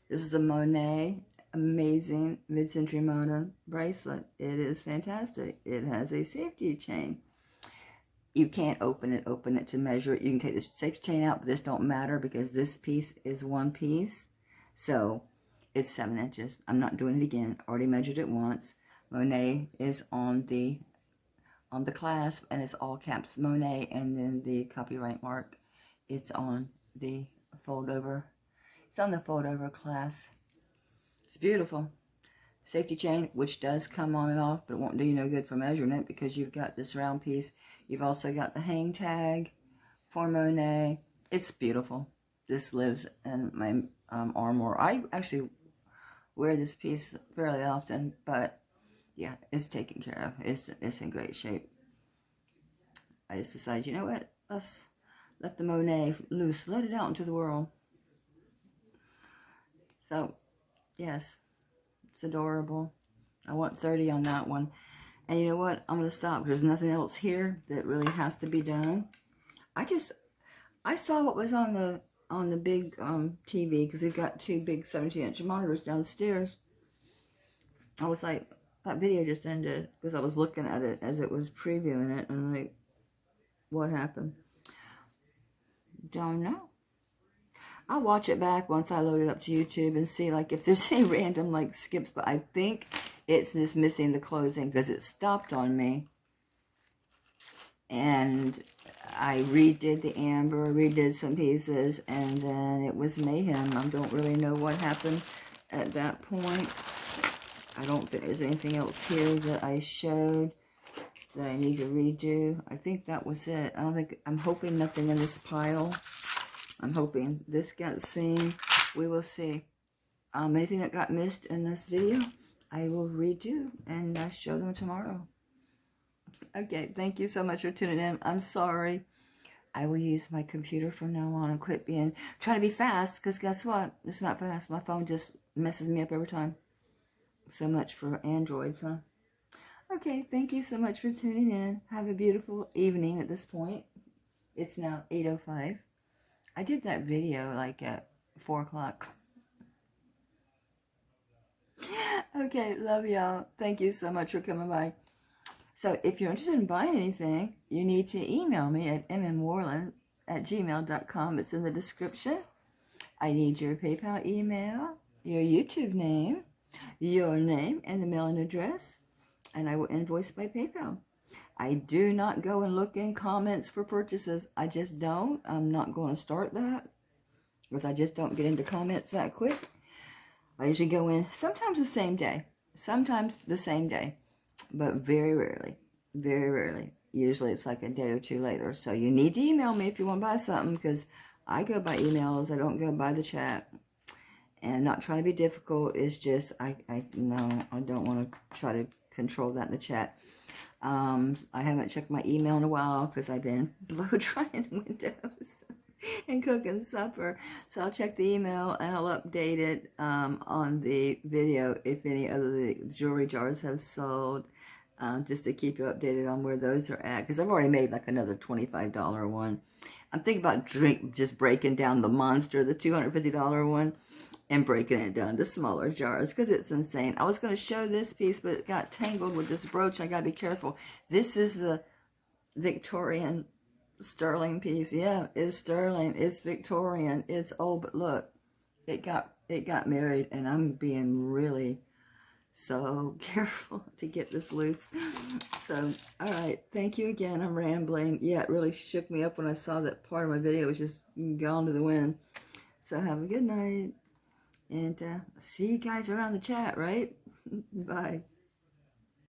This is a Monet, amazing mid-century modern bracelet. It is fantastic. It has a safety chain. You can't open it to measure it. You can take the safety chain out, but this don't matter because this piece is one piece. So it's 7 inches. I'm not doing it again. Already measured it once. Monet is on the clasp, and it's all caps Monet, and then the copyright mark. It's on the fold over. It's on the fold over clasp. It's beautiful. Safety chain, which does come on and off, but it won't do you no good for measuring it because you've got this round piece. You've also got the hang tag for Monet. It's beautiful. This lives in my armoire. I actually wear this piece fairly often, but yeah, it's taken care of. It's in great shape. I just decided, you know what? Let's let the Monet loose. Let it out into the world. So, yes, it's adorable. I want 30 on that one. And you know what? I'm going to stop. There's nothing else here that really has to be done. I saw what was on the big TV, because they've got 2 big 17-inch monitors downstairs. I was like, that video just ended, because I was looking at it as it was previewing it, and I'm like, what happened? Don't know. I'll watch it back once I load it up to YouTube and see like if there's any random like skips, but I think it's just missing the closing because it stopped on me. And I redid the amber, redid some pieces, and then it was mayhem. I don't really know what happened at that point. I don't think there's anything else here that I showed that I need to redo. I think that was it. I'm hoping nothing in this pile. I'm hoping this got seen. We will see. Anything that got missed in this video, I will redo and show them tomorrow. Okay, thank you so much for tuning in. I'm sorry. I will use my computer from now on and quit trying to be fast, because guess what? It's not fast. My phone just messes me up every time. So much for Androids, huh? Okay, thank you so much for tuning in. Have a beautiful evening at this point. It's now 8:05. I did that video like at 4 o'clock. Okay, love y'all. Thank you so much for coming by. So if you're interested in buying anything, you need to email me at mmworland@gmail.com. It's in the description. I need your PayPal email, your YouTube name, your name, and the mailing address, and I will invoice by PayPal. I do not go and look in comments for purchases. I just don't. I'm not going to start that, because I just don't get into comments that quick. I usually go in sometimes the same day. But very rarely. Very rarely. Usually it's like a day or 2 later. So you need to email me if you want to buy something, because I go by emails. I don't go by the chat. And I'm not trying to be difficult. It's just, I don't want to try to control that in the chat. I haven't checked my email in a while because I've been blow drying windows and cooking supper. So I'll check the email and I'll update it on the video if any other jewelry jars have sold, just to keep you updated on where those are at, because I've already made like another $25 one. I'm thinking about just breaking down the monster, the $250 one, and breaking it down to smaller jars, because it's insane. I was going to show this piece, but it got tangled with this brooch. I got to be careful. This is the Victorian sterling piece. Yeah, it's sterling. It's Victorian. It's old, but look, it got married, and I'm being really so careful to get this loose. So, all right, thank you again. I'm rambling. Yeah, it really shook me up when I saw that part of my video was just gone to the wind. So have a good night, and see you guys around the chat, right? Bye.